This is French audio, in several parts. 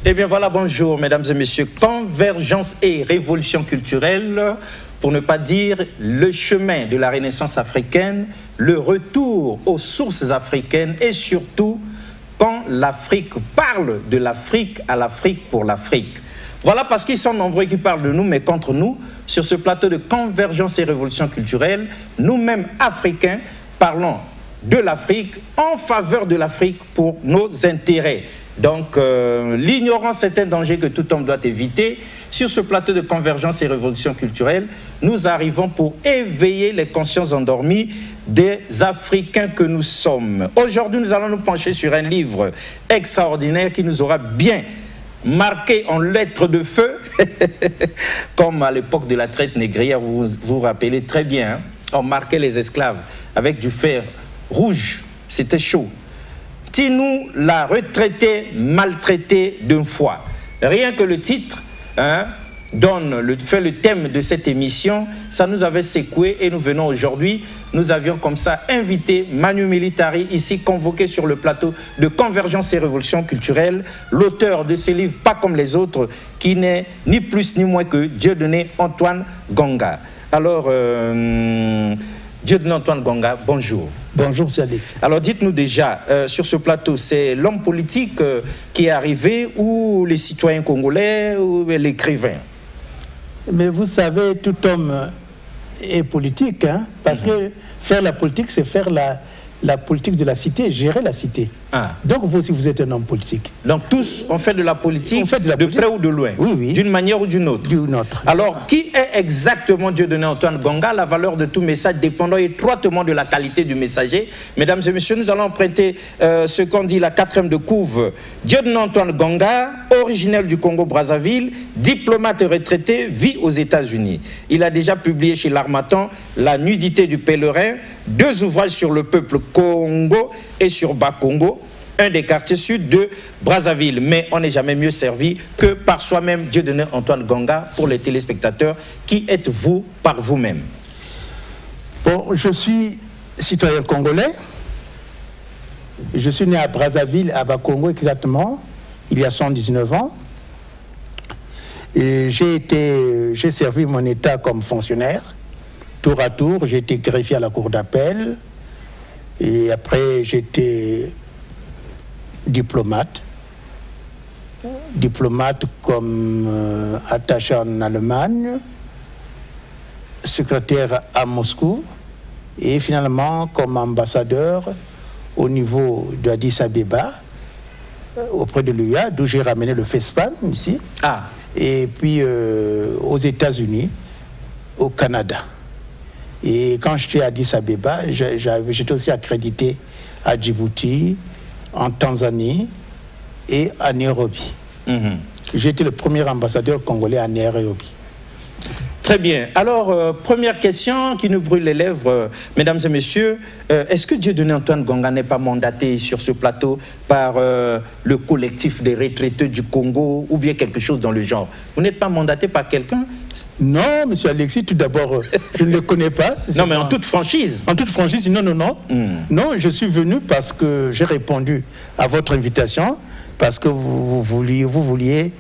Eh bien voilà, bonjour mesdames et messieurs. Convergence et révolution culturelle, pour ne pas dire le chemin de la Renaissance africaine, le retour aux sources africaines et surtout quand l'Afrique parle de l'Afrique à l'Afrique pour l'Afrique. Voilà parce qu'ils sont nombreux qui parlent de nous, mais contre nous, sur ce plateau de Convergence et révolution culturelle, nous-mêmes Africains parlons de l'Afrique en faveur de l'Afrique pour nos intérêts. Donc, l'ignorance est un danger que tout homme doit éviter. Sur ce plateau de Convergence et révolution culturelle, nous arrivons pour éveiller les consciences endormies des Africains que nous sommes. Aujourd'hui, nous allons nous pencher sur un livre extraordinaire qui nous aura bien marqué en lettres de feu, comme à l'époque de la traite négrière, vous vous rappelez très bien, hein, on marquait les esclaves avec du fer rouge, c'était chaud. Tinou l'a retraité, maltraité d'une fois. Rien que le titre fait le thème de cette émission, ça nous avait secoué et nous venons aujourd'hui, nous avions comme ça invité Manu Militari, ici convoqué sur le plateau de Convergence et Révolution culturelle, l'auteur de ce livre Pas comme les autres, qui n'est ni plus ni moins que Dieudonné Antoine Gonga. Alors, Dieudonné Antoine Gonga, bonjour. Bonjour, M. Alex. Alors, dites-nous déjà, sur ce plateau, c'est l'homme politique qui est arrivé ou les citoyens congolais ou l'écrivain? Mais vous savez, tout homme est politique, hein, parce que faire la politique, c'est faire la politique de la cité, gérer la cité. Ah. Donc vous aussi, vous êtes un homme politique. Donc tous, on fait de la politique, de près ou de loin, oui, oui. D'une manière ou d'une autre. D'une autre. Alors, qui est exactement Dieudonné Antoine Gonga? La valeur de tout message dépendant étroitement de la qualité du messager. Mesdames et messieurs, nous allons emprunter ce qu'on dit la 4e de couve. Dieudonné Antoine Gonga, originaire du Congo-Brazzaville, diplomate retraité, vit aux États-Unis. Il a déjà publié chez l'Harmattan La nudité du pèlerin, 2 ouvrages sur le peuple Congo et sur Bas-Congo, un des quartiers sud de Brazzaville. Mais on n'est jamais mieux servi que par soi-même. Dieudonné Antoine Gonga, pour les téléspectateurs, qui êtes-vous par vous-même? Bon, je suis citoyen congolais. Je suis né à Brazzaville, à Bas-Congo exactement, il y a 119 ans. Et j'ai servi mon État comme fonctionnaire. Tour à tour, j'ai été greffier à la cour d'appel. Et après, j'étais diplomate comme attaché en Allemagne, secrétaire à Moscou, et finalement comme ambassadeur au niveau d'Addis Abeba, auprès de l'UA, d'où j'ai ramené le FESPAM ici, et puis aux États-Unis, au Canada. Et quand j'étais à Addis Abeba, j'étais aussi accrédité à Djibouti, en Tanzanie et à Nairobi. J'ai été le premier ambassadeur congolais à Nairobi. Très bien. Alors, première question qui nous brûle les lèvres, mesdames et messieurs, est-ce que Dieudonné Antoine Gonga n'est pas mandaté sur ce plateau par le collectif des retraités du Congo ou bien quelque chose dans le genre? Vous n'êtes pas mandaté par quelqu'un? Non, M. Alexis, tout d'abord, je ne le connais pas. Non, mais en toute franchise. En toute franchise, non. Non, je suis venu parce que j'ai répondu à votre invitation, parce que vous vouliez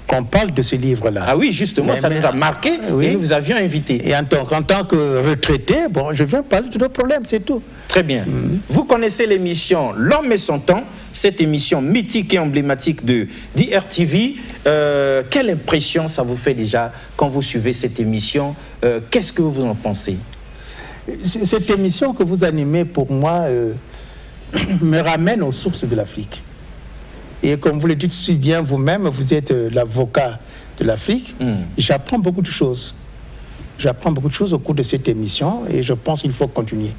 qu'on parle de ce livre-là. Ah oui, justement, ça nous a marqué et nous vous avions invité. Et en tant que retraité, bon, je viens parler de nos problèmes, c'est tout. Très bien. Vous connaissez l'émission L'Homme et son temps, cette émission mythique et emblématique de d'IRTV. Quelle impression ça vous fait déjà quand vous suivez cette émission? Qu'est-ce que vous en pensez? Cette émission que vous animez, pour moi, me ramène aux sources de l'Afrique. Et comme vous le dites si bien vous-même, vous êtes l'avocat de l'Afrique. J'apprends beaucoup de choses. J'apprends beaucoup de choses au cours de cette émission et je pense qu'il faut continuer.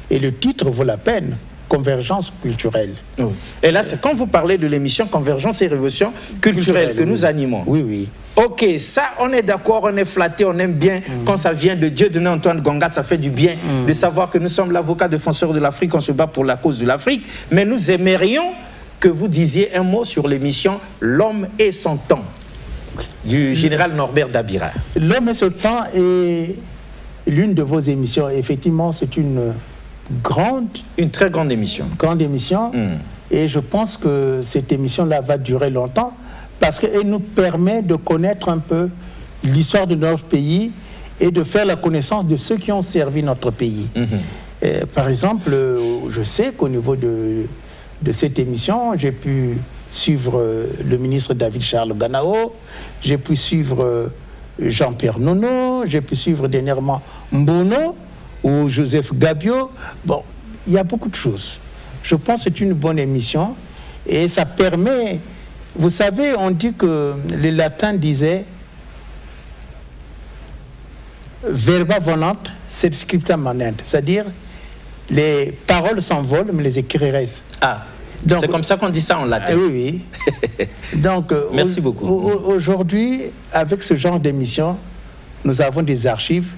Et le titre vaut la peine, Convergence culturelle. Et là, c'est quand vous parlez de l'émission Convergence et Révolution culturelle que nous animons. Oui, oui. Ok, ça, on est d'accord, on est flatté, on aime bien. Quand ça vient de Dieudonné Antoine Gonga, ça fait du bien de savoir que nous sommes l'avocat défenseur de l'Afrique, on se bat pour la cause de l'Afrique. Mais nous aimerions que vous disiez un mot sur l'émission L'Homme et son temps du général Norbert Dabira. L'Homme et son temps est l'une de vos émissions. Effectivement, c'est une très grande émission. Et je pense que cette émission-là va durer longtemps parce qu'elle nous permet de connaître un peu l'histoire de notre pays et de faire la connaissance de ceux qui ont servi notre pays. Par exemple, je sais qu'au niveau de cette émission, j'ai pu suivre le ministre David Charles Ganao, j'ai pu suivre Jean-Pierre Nono, j'ai pu suivre dernièrement Mbono ou Joseph Gabio. Bon, il y a beaucoup de choses. Je pense que c'est une bonne émission et ça permet... Vous savez, on dit que les latins disaient verba volant, sed scripta manent, c'est-à-dire les paroles s'envolent, mais les écrits restent. Ah, c'est comme ça qu'on dit ça en latin. Oui, oui. Donc, merci beaucoup. Aujourd'hui, avec ce genre d'émission, nous avons des archives,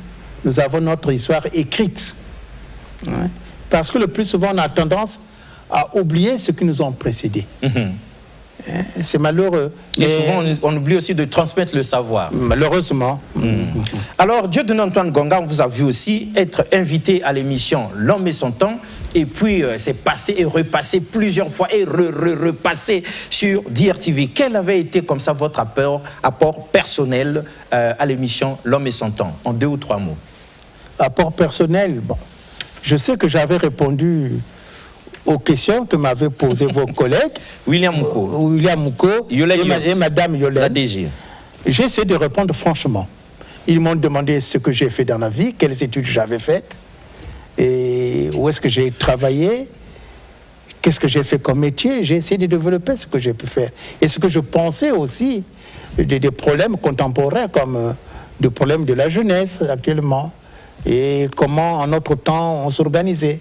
nous avons notre histoire écrite. Hein? Parce que le plus souvent, on a tendance à oublier ceux qui nous ont précédés. C'est malheureux. Et souvent, on oublie aussi de transmettre le savoir. Malheureusement. Alors, Dieudonné Antoine Gonga, on vous a vu aussi être invité à l'émission L'Homme et son temps. Et puis, c'est passé et repassé plusieurs fois et repassé sur DRTV. Quel avait été comme ça votre apport personnel à l'émission L'Homme et son temps, en 2 ou 3 mots? Apport personnel, bon. Je sais que j'avais répondu aux questions que m'avaient posées vos collègues. William Mouko et Madame Yolène. J'ai essayé de répondre franchement. Ils m'ont demandé ce que j'ai fait dans la vie, quelles études j'avais faites, et où est-ce que j'ai travaillé, qu'est-ce que j'ai fait comme métier. J'ai essayé de développer ce que j'ai pu faire. Et ce que je pensais aussi des problèmes contemporains, comme des problèmes de la jeunesse actuellement, et comment en notre temps on s'organisait.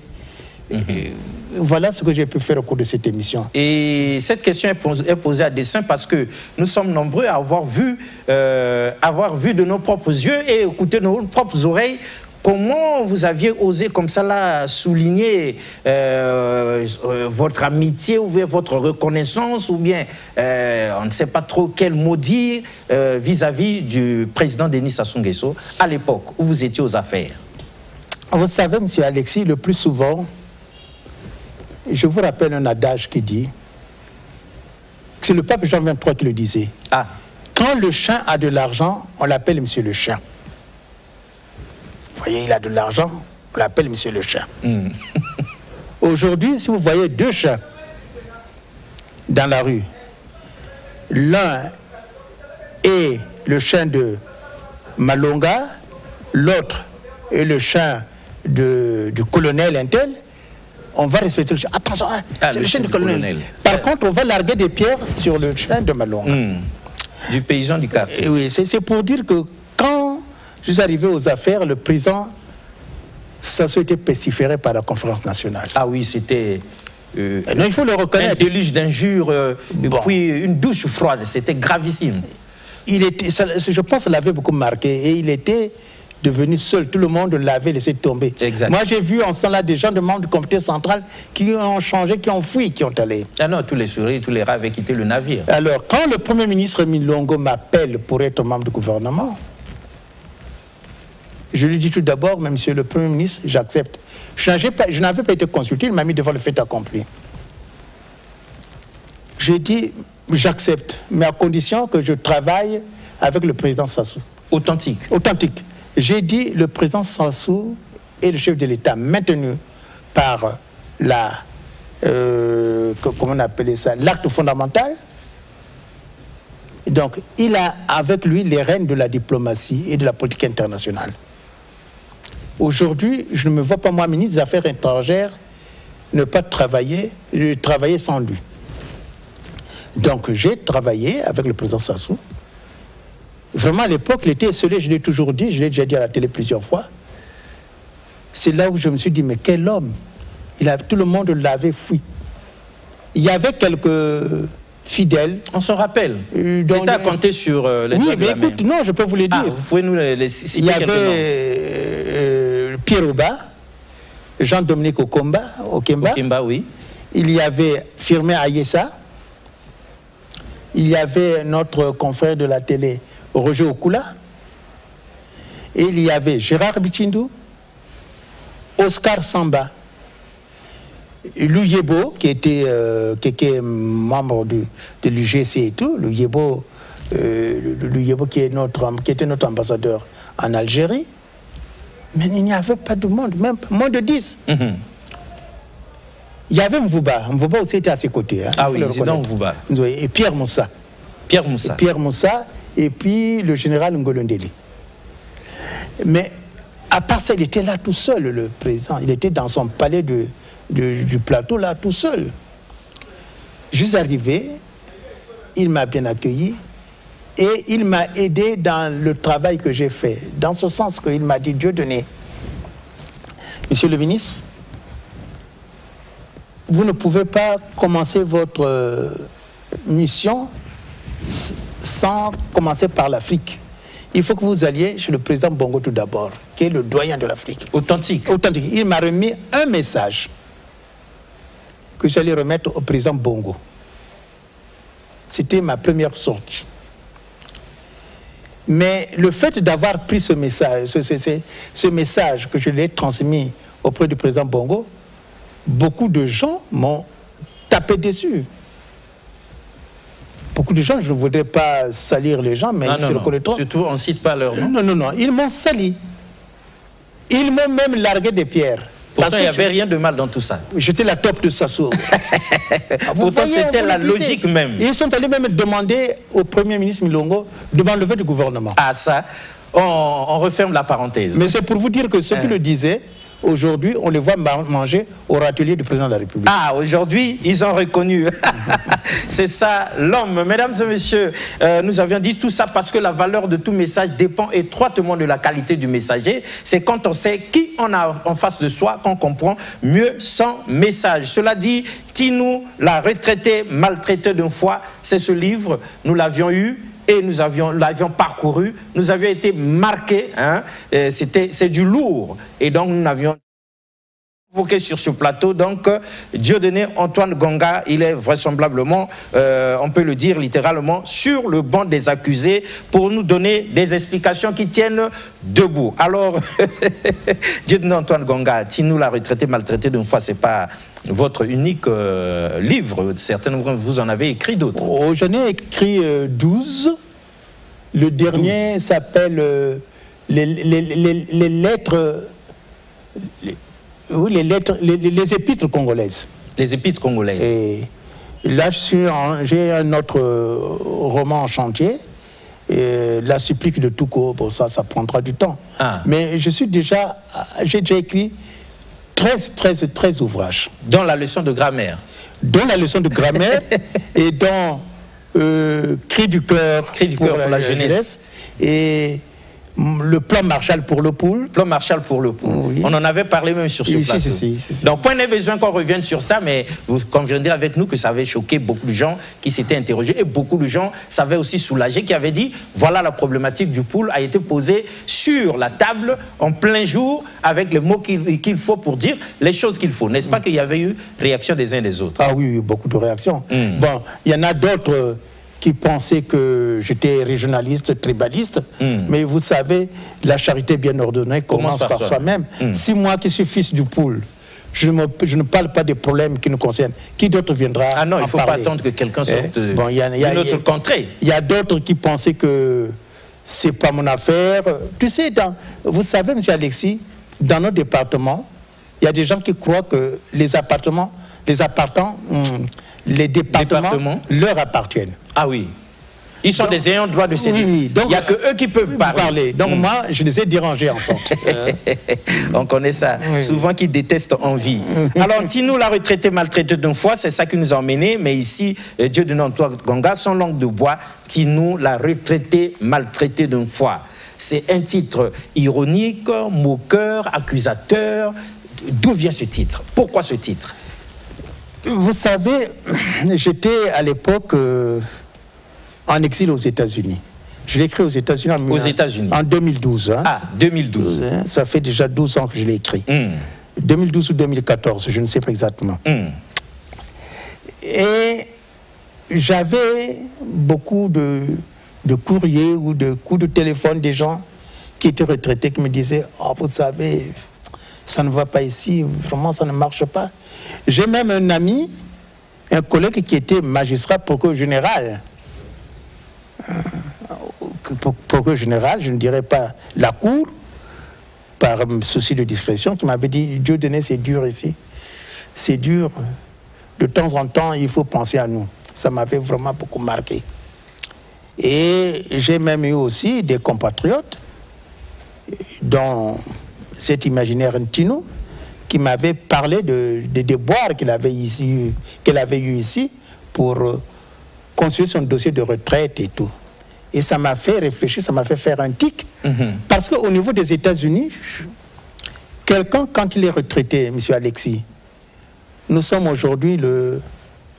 Voilà ce que j'ai pu faire au cours de cette émission. Et cette question est posée à dessein parce que nous sommes nombreux à avoir vu de nos propres yeux et écouté de nos propres oreilles comment vous aviez osé comme ça là souligner votre amitié ou votre reconnaissance ou bien on ne sait pas trop quel mot dire vis-à-vis du président Denis Sassou Nguesso à l'époque où vous étiez aux affaires. Vous savez, M. Alexis, le plus souvent, je vous rappelle un adage qui dit, c'est le pape Jean XXIII qui le disait. Ah. Quand le chien a de l'argent, on l'appelle Monsieur le chien. Vous voyez, il a de l'argent, on l'appelle Monsieur le chien. Aujourd'hui, si vous voyez 2 chiens dans la rue, l'un est le chien de Malonga, l'autre est le chien du colonel Intel, on va respecter le chien. Attention, c'est le chien du colonel. Par contre, on va larguer des pierres sur le chien de Malonga. Du paysan du quartier. Et oui, c'est pour dire que quand je suis arrivé aux affaires, le président Sassou était pestiféré par la conférence nationale. Ah oui, c'était... non, il faut le reconnaître. Un déluge d'injures, puis une douche froide, c'était gravissime. Il était, je pense que ça l'avait beaucoup marqué et il était devenu seul. Tout le monde l'avait laissé tomber. Exact. Moi, j'ai vu en ce temps-là des gens de membres du comité central qui ont changé, qui ont fui, qui ont allé. Ah non, tous les souris, tous les rats avaient quitté le navire. Alors, quand le Premier ministre Milongo m'appelle pour être membre du gouvernement, je lui dis tout d'abord, mais monsieur le Premier ministre, j'accepte. Je n'avais pas été consulté, il m'a mis devant le fait accompli. J'ai dit, j'accepte, mais à condition que je travaille avec le président Sassou. Authentique. Authentique. J'ai dit, le président Sassou est le chef de l'État maintenu par la, comment on appelait ça, l'acte fondamental. Donc, il a avec lui les rênes de la diplomatie et de la politique internationale. Aujourd'hui, je ne me vois pas, moi, ministre des Affaires étrangères, ne pas travailler sans lui. Donc, j'ai travaillé avec le président Sassou. Vraiment, à l'époque, il était esselé, je l'ai toujours dit, je l'ai déjà dit à la télé plusieurs fois. C'est là où je me suis dit, mais quel homme! Tout le monde l'avait fui. Il y avait quelques fidèles. On se rappelle. C'était à compter sur les doigts de la main. Écoute, non, je peux vous les dire. Vous pouvez nous les citer. Il y avait Pierre Ouba, Jean-Dominique Okemba. Okemba, oui. Il y avait Firmin Ayessa. Il y avait notre confrère de la télé, Roger Okula. Et il y avait Gérard Bichindou, Oscar Samba. Lou Yebo, qui était membre de l'UGC et tout, Lou Yebo qui était notre ambassadeur en Algérie. Mais il n'y avait pas de monde, même moins de 10. Il y avait Mvouba. Mvouba aussi était à ses côtés. Hein, ah oui, président Mvouba. Et Pierre Moussa. Pierre Moussa. Et puis le général Ngolondeli. Mais à part ça, il était là tout seul, le président. Il était dans son palais du plateau, là, tout seul. Juste arrivé, il m'a bien accueilli et il m'a aidé dans le travail que j'ai fait. Dans ce sens qu'il m'a dit, Dieudonné, monsieur le ministre, vous ne pouvez pas commencer votre mission sans commencer par l'Afrique. Il faut que vous alliez chez le président Bongo tout d'abord, qui est le doyen de l'Afrique. Authentique. Il m'a remis un message que j'allais remettre au président Bongo. C'était ma première sortie. Mais le fait d'avoir pris ce message, ce message que je l'ai transmis auprès du président Bongo, beaucoup de gens m'ont tapé dessus. Beaucoup de gens, je ne voudrais pas salir les gens, mais ils se reconnaîtront. Surtout, on ne cite pas leur nom. Non, ils m'ont sali. Ils m'ont même largué des pierres. Pourtant, il n'y avait rien de mal dans tout ça. J'étais la top de Sassou. Pourtant, c'était la logique même. Ils sont allés même demander au Premier ministre Milongo de m'enlever du gouvernement. Ah ça, on referme la parenthèse. Mais c'est pour vous dire que ceux qui le disaient, aujourd'hui, on les voit manger au râtelier du président de la République. Ah, aujourd'hui, ils ont reconnu. C'est ça, l'homme. Mesdames et messieurs, nous avions dit tout ça parce que la valeur de tout message dépend étroitement de la qualité du messager. C'est quand on sait qui on a en face de soi qu'on comprend mieux son message. Cela dit, Tinou, la retraitée maltraitée d'une fois, c'est ce livre, nous l'avions eu. Et nous l'avions parcouru, nous avions été marqués, hein, c'est du lourd. Et donc nous avions évoqué sur ce plateau, donc Dieudonné Antoine Gonga, il est vraisemblablement, on peut le dire littéralement, sur le banc des accusés pour nous donner des explications qui tiennent debout. Alors, Dieudonné Antoine Gonga, Tinou la retraitée maltraitée d'une fois, c'est pas votre unique livre, certainement vous en avez écrit d'autres. Oh, j'en ai écrit 12. Le dernier s'appelle les lettres, les épîtres congolaises. Les épîtres congolaises. Et là, j'ai un autre roman en chantier, La supplique de Touko. Bon, ça prendra du temps. Ah. Mais j'ai déjà écrit 13 ouvrages. Dans la leçon de grammaire. Dans la leçon de grammaire et dans Cri du cœur pour la jeunesse et le plan Marshall pour le poule. Plan Marshall pour le poule. Oui. On en avait parlé même sur ce plateau. Si. Donc, point n'est besoin qu'on revienne sur ça, mais vous conviendrez avec nous que ça avait choqué beaucoup de gens qui s'étaient interrogés et beaucoup de gens, ça avait aussi soulagé, qui avaient dit, voilà la problématique du poule a été posée sur la table en plein jour avec les mots qu'il faut pour dire les choses qu'il faut. N'est-ce pas qu'il y avait eu réaction des uns des autres? Ah oui, beaucoup de réactions. Bon, il y en a d'autres qui pensaient que j'étais régionaliste, tribaliste, mais vous savez, la charité bien ordonnée commence par soi-même. Si moi qui suis fils du poule, je ne parle pas des problèmes qui nous concernent, qui d'autre viendra en parler? Ah non, il ne faut pas attendre que quelqu'un sorte d'une autre contrée. Il y a d'autres qui pensaient que c'est pas mon affaire. Tu sais, vous savez, M. Alexis, dans nos départements, il y a des gens qui croient que les départements leur appartiennent. Ah oui. Ils sont des ayants droit de ces livres. Oui, donc, il n'y a que eux qui peuvent parler. Donc moi, je les ai dérangés en sorte. On connaît ça. Oui. Souvent qui détestent en vie. Alors, Tinou la retraitée maltraitée d'une fois, c'est ça qui nous a emmenés. Mais ici, Dieudonné Antoine Gonga, son langue de bois, Tinou la retraitée maltraitée d'une fois. C'est un titre ironique, moqueur, accusateur. D'où vient ce titre? Pourquoi ce titre? Vous savez, j'étais à l'époque en exil aux États-Unis. Je l'ai écrit aux États-Unis en 2012. Hein. Ah, 2012. Ça fait déjà 12 ans que je l'ai écrit. 2012 ou 2014, je ne sais pas exactement. Et j'avais beaucoup de courriers ou de coups de téléphone des gens qui étaient retraités, qui me disaient « Oh, vous savez, ça ne va pas ici, vraiment ça ne marche pas. J'ai même un ami, un collègue qui était magistrat procureur général. Procureur général, je ne dirais pas la cour, par souci de discrétion, qui m'avait dit, Dieu donné, c'est dur ici. C'est dur. De temps en temps, il faut penser à nous. Ça m'avait vraiment beaucoup marqué. Et j'ai même eu aussi des compatriotes, dont cet imaginaire Ntino, qui m'avait parlé des déboires qu'elle avait eu ici pour construire son dossier de retraite et tout. Et ça m'a fait réfléchir, ça m'a fait faire un tic. Parce qu'au niveau des États-Unis, quelqu'un, quand il est retraité, M. Alexis, nous sommes aujourd'hui le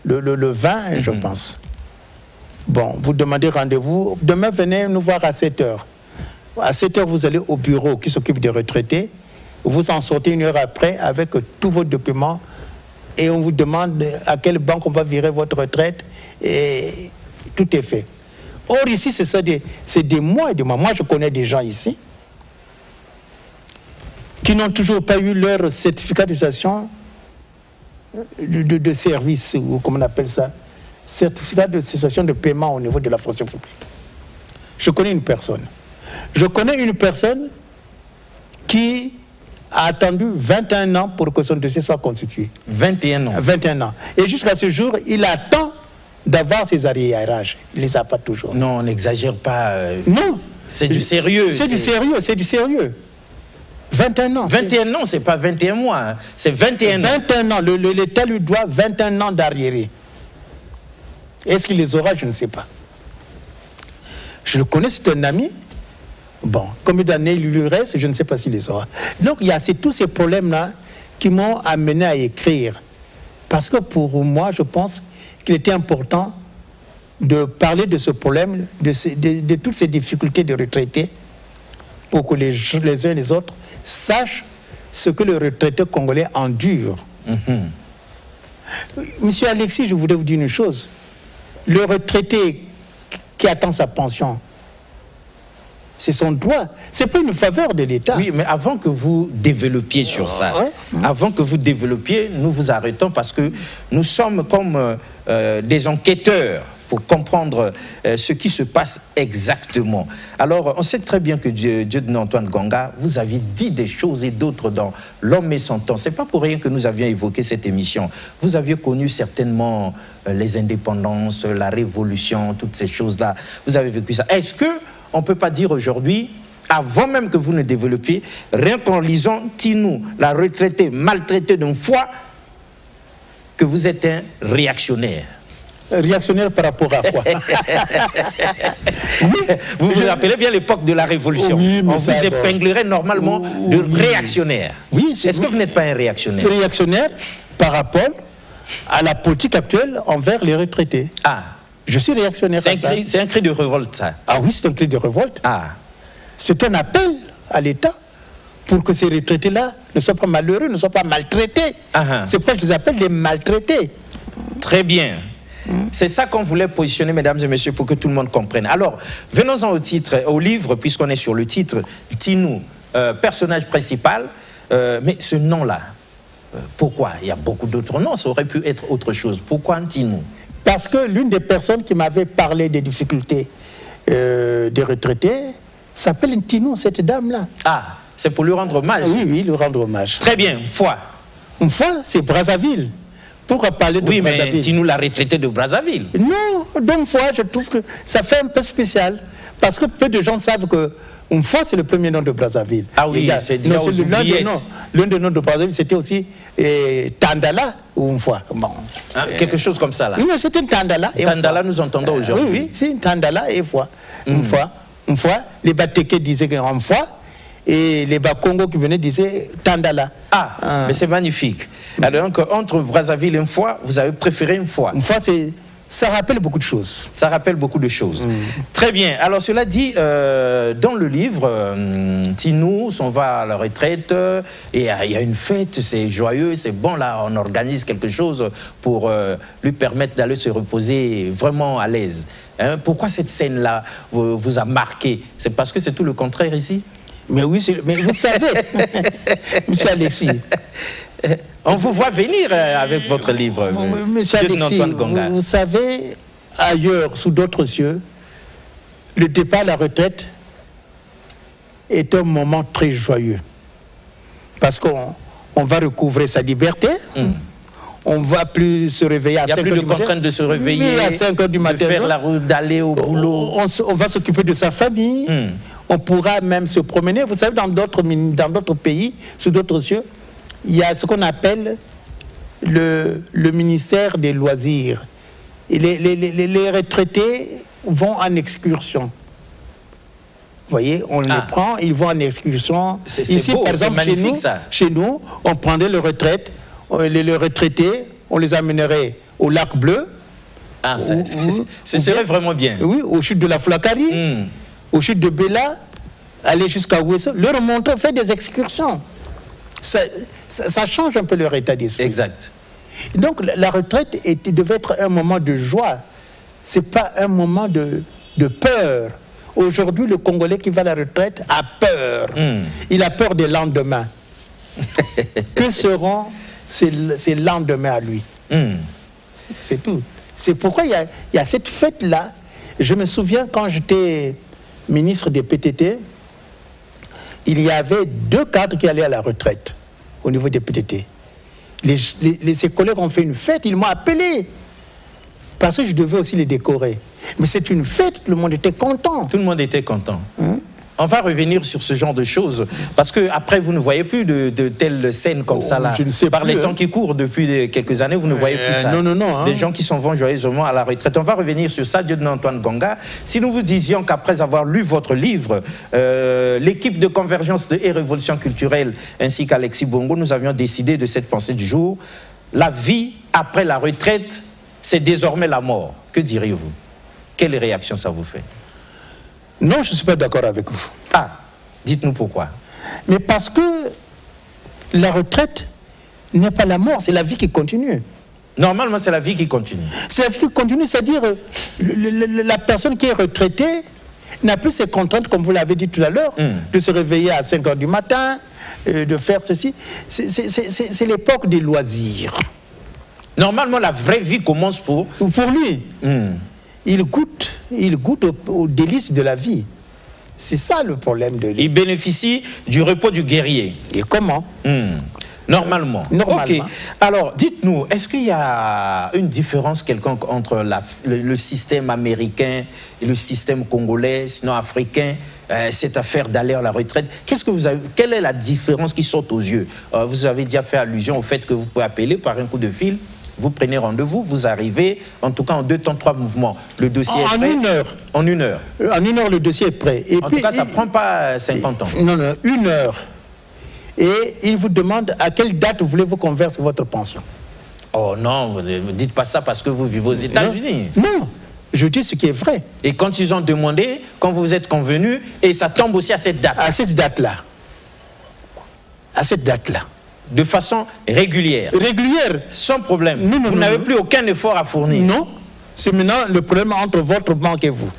20, je pense. Bon, vous demandez rendez-vous. Demain, venez nous voir à 7 h. À 7 h, vous allez au bureau qui s'occupe des retraités. Vous en sortez 1 heure après avec tous vos documents et on vous demande à quelle banque on va virer votre retraite et tout est fait. Or, ici, c'est des mois et des mois. Moi, je connais des gens ici qui n'ont toujours pas eu leur certificat de cessation de service, ou comment on appelle ça, certificat de cessation de paiement au niveau de la fonction publique. Je connais une personne. Je connais une personne qui a attendu 21 ans pour que son dossier soit constitué. 21 ans. 21 ans. Et jusqu'à ce jour, il attend d'avoir ses arriérages. Il ne les a pas toujours. Non, on n'exagère pas. Non. C'est du sérieux. C'est du sérieux, c'est du sérieux. 21 ans. 21 ans, c'est pas 21 mois. Hein. C'est 21 ans. 21 ans. L'État lui doit 21 ans d'arriérés. Est-ce qu'il les aura? Je ne sais pas. Je le connais, c'est un ami. Bon, combien d'années il lui reste? Je ne sais pas s'il les aura. Donc, il y a tous ces problèmes-là qui m'ont amené à écrire. Parce que pour moi, je pense qu'il était important de parler de ce problème, de toutes ces difficultés de retraités, pour que les uns et les autres sachent ce que le retraité congolais endure. Monsieur Alexis, je voudrais vous dire une chose. Le retraité qui attend sa pension, c'est son droit. Ce n'est pas une faveur de l'État. Oui, mais avant que vous développiez sur ça, avant que vous développiez, nous vous arrêtons parce que nous sommes comme des enquêteurs pour comprendre ce qui se passe exactement. Alors, on sait très bien que Dieudonné Antoine Gonga, vous aviez dit des choses et d'autres dans L'Homme et son temps. Ce n'est pas pour rien que nous avions évoqué cette émission. Vous aviez connu certainement les indépendances, la révolution, toutes ces choses-là. Vous avez vécu ça. Est-ce qu'on ne peut pas dire aujourd'hui, avant même que vous ne développiez, rien qu'en lisant Tinou, la retraitée maltraitée d'un foie, que vous êtes un réactionnaire? Réactionnaire par rapport à quoi? Vous vous rappelez bien l'époque de la Révolution. Oui, on vous épinglerait normalement de réactionnaire. Oui, est-ce que vous n'êtes pas un réactionnaire? Réactionnaire par rapport à la politique actuelle envers les retraités. Ah. Je suis réactionnaire. C'est un cri de révolte, ça. Ah oui, c'est un cri de révolte. Ah. C'est un appel à l'État pour que ces retraités-là ne soient pas malheureux, ne soient pas maltraités. C'est pourquoi je les appelle les maltraités. Très bien. C'est ça qu'on voulait positionner, mesdames et messieurs, pour que tout le monde comprenne. Alors, venons-en au titre, au livre, puisqu'on est sur le titre, Tinou, personnage principal. Mais ce nom-là, pourquoi? Il y a beaucoup d'autres noms, ça aurait pu être autre chose. Pourquoi Tinou? Parce que l'une des personnes qui m'avait parlé des difficultés des retraités s'appelle Tinou, cette dame-là. Ah, c'est pour lui rendre hommage? Oui, oui, lui rendre hommage. Très bien, foi. Une fois, c'est Brazzaville. Pourquoi parler de Brazzaville? Oui, mais Tinou l'a retraité de Brazzaville. Non, donc fois, je trouve que ça fait un peu spécial. Parce que peu de gens savent que une fois, c'est le premier nom de Brazzaville. Ah oui, c'est déjà aux oubliettes. L'un des noms de Brazzaville, c'était aussi Tandala, ou une fois. Bon. Hein, quelque chose comme ça, là. Oui, c'était Tandala. Tandala, nous entendons aujourd'hui. Oui, oui, c'est Tandala et fois. Une fois, les Batéké disaient qu'une fois, et les Bakongo qui venaient disaient Tandala. Ah, mais c'est magnifique. Alors, donc, entre Brazzaville et une fois, vous avez préféré une fois? Une fois, ça rappelle beaucoup de choses. Ça rappelle beaucoup de choses. Très bien. Alors, cela dit, dans le livre, Tinou s'en va à la retraite et il y a une fête, c'est joyeux, c'est bon, là, on organise quelque chose pour lui permettre d'aller se reposer vraiment à l'aise. Hein? Pourquoi cette scène-là vous a marqué? C'est parce que c'est tout le contraire ici? Mais oui, mais vous savez, M. Alexis. On vous voit venir avec votre livre, M. Alexis, vous savez, ailleurs, sous d'autres cieux, le départ à la retraite est un moment très joyeux. Parce qu'on va recouvrer sa liberté. On ne va plus se réveiller à 5 heures du matin. Il n'y a plus de contrainte de se réveiller, à 5 heures du matin, de faire la route, d'aller au boulot. On va s'occuper de sa famille. On pourra même se promener. Vous savez, dans d'autres pays, sous d'autres cieux, il y a ce qu'on appelle le ministère des loisirs. Et les retraités vont en excursion. Vous voyez, on les prend, ils vont en excursion. Ici, beau, par exemple, chez nous, on prendrait les retraités, on les amènerait au lac Bleu. Ce serait vraiment bien. Oui, aux chutes de la Flacari, aux chutes de Bella, aller jusqu'à Ouesso, leur remonter, faire des excursions. Ça change un peu leur état d'esprit. Exact. Donc la retraite devait être un moment de joie. Ce n'est pas un moment de peur. Aujourd'hui, le Congolais qui va à la retraite a peur. Il a peur des lendemains. Que seront ces lendemains à lui? C'est tout. C'est pourquoi il y a cette fête-là. Je me souviens quand j'étais ministre des PTT, il y avait 2 cadres qui allaient à la retraite au niveau des PTT. Ses collègues ont fait une fête, ils m'ont appelé. Parce que je devais aussi les décorer. Mais c'est une fête, le monde était content. Tout le monde était content. On va revenir sur ce genre de choses, parce que après vous ne voyez plus de telles scènes comme ça là. Je ne sais Par plus, les temps qui courent depuis quelques années, vous ne voyez plus ça. Non. Des gens qui s'en vont joyeusement à la retraite. On va revenir sur ça, Dieudonné Antoine Gonga. Si nous vous disions qu'après avoir lu votre livre, l'équipe de Convergence et Révolution culturelle, ainsi qu'Alexis Bongo, nous avions décidé de cette pensée du jour, la vie après la retraite, c'est désormais la mort. Que diriez-vous? Quelle réaction ça vous fait? Non, je ne suis pas d'accord avec vous. Dites-nous pourquoi. Mais parce que la retraite n'est pas la mort, c'est la vie qui continue. Normalement, c'est la vie qui continue. C'est la vie qui continue, c'est-à-dire la personne qui est retraitée n'a plus ses contraintes, comme vous l'avez dit tout à l'heure, de se réveiller à 5 heures du matin, de faire ceci. C'est l'époque des loisirs. Normalement, la vraie vie commence pour lui. Il goûte aux délices de la vie. C'est ça le problème de lui. Il bénéficie du repos du guerrier. Et comment? Normalement. Normalement. Ok. Alors, dites-nous, est-ce qu'il y a une différence quelconque entre le système américain et le système congolais, sinon africain, cette affaire d'aller à la retraite? Quelle est la différence qui saute aux yeux? Vous avez déjà fait allusion au fait que vous pouvez appeler par un coup de fil. Vous prenez rendez-vous, vous arrivez, en tout cas en 2 temps, 3 mouvements. Le dossier est prêt. En 1 heure. En 1 heure. En 1 heure, le dossier est prêt. Et en tout cas, ça ne prend pas 50 ans. Non, 1 heure. Et il vous demande à quelle date voulez-vous qu'on verse votre pension. Oh non, vous ne dites pas ça parce que vous vivez aux États-Unis. Non, je dis ce qui est vrai. Et quand ils ont demandé, quand vous êtes convenu, et ça tombe aussi à cette date. À cette date-là. À cette date-là. De façon régulière. Régulière. Sans problème. Vous n'avez plus aucun effort à fournir. Non. C'est maintenant le problème entre votre banque et vous.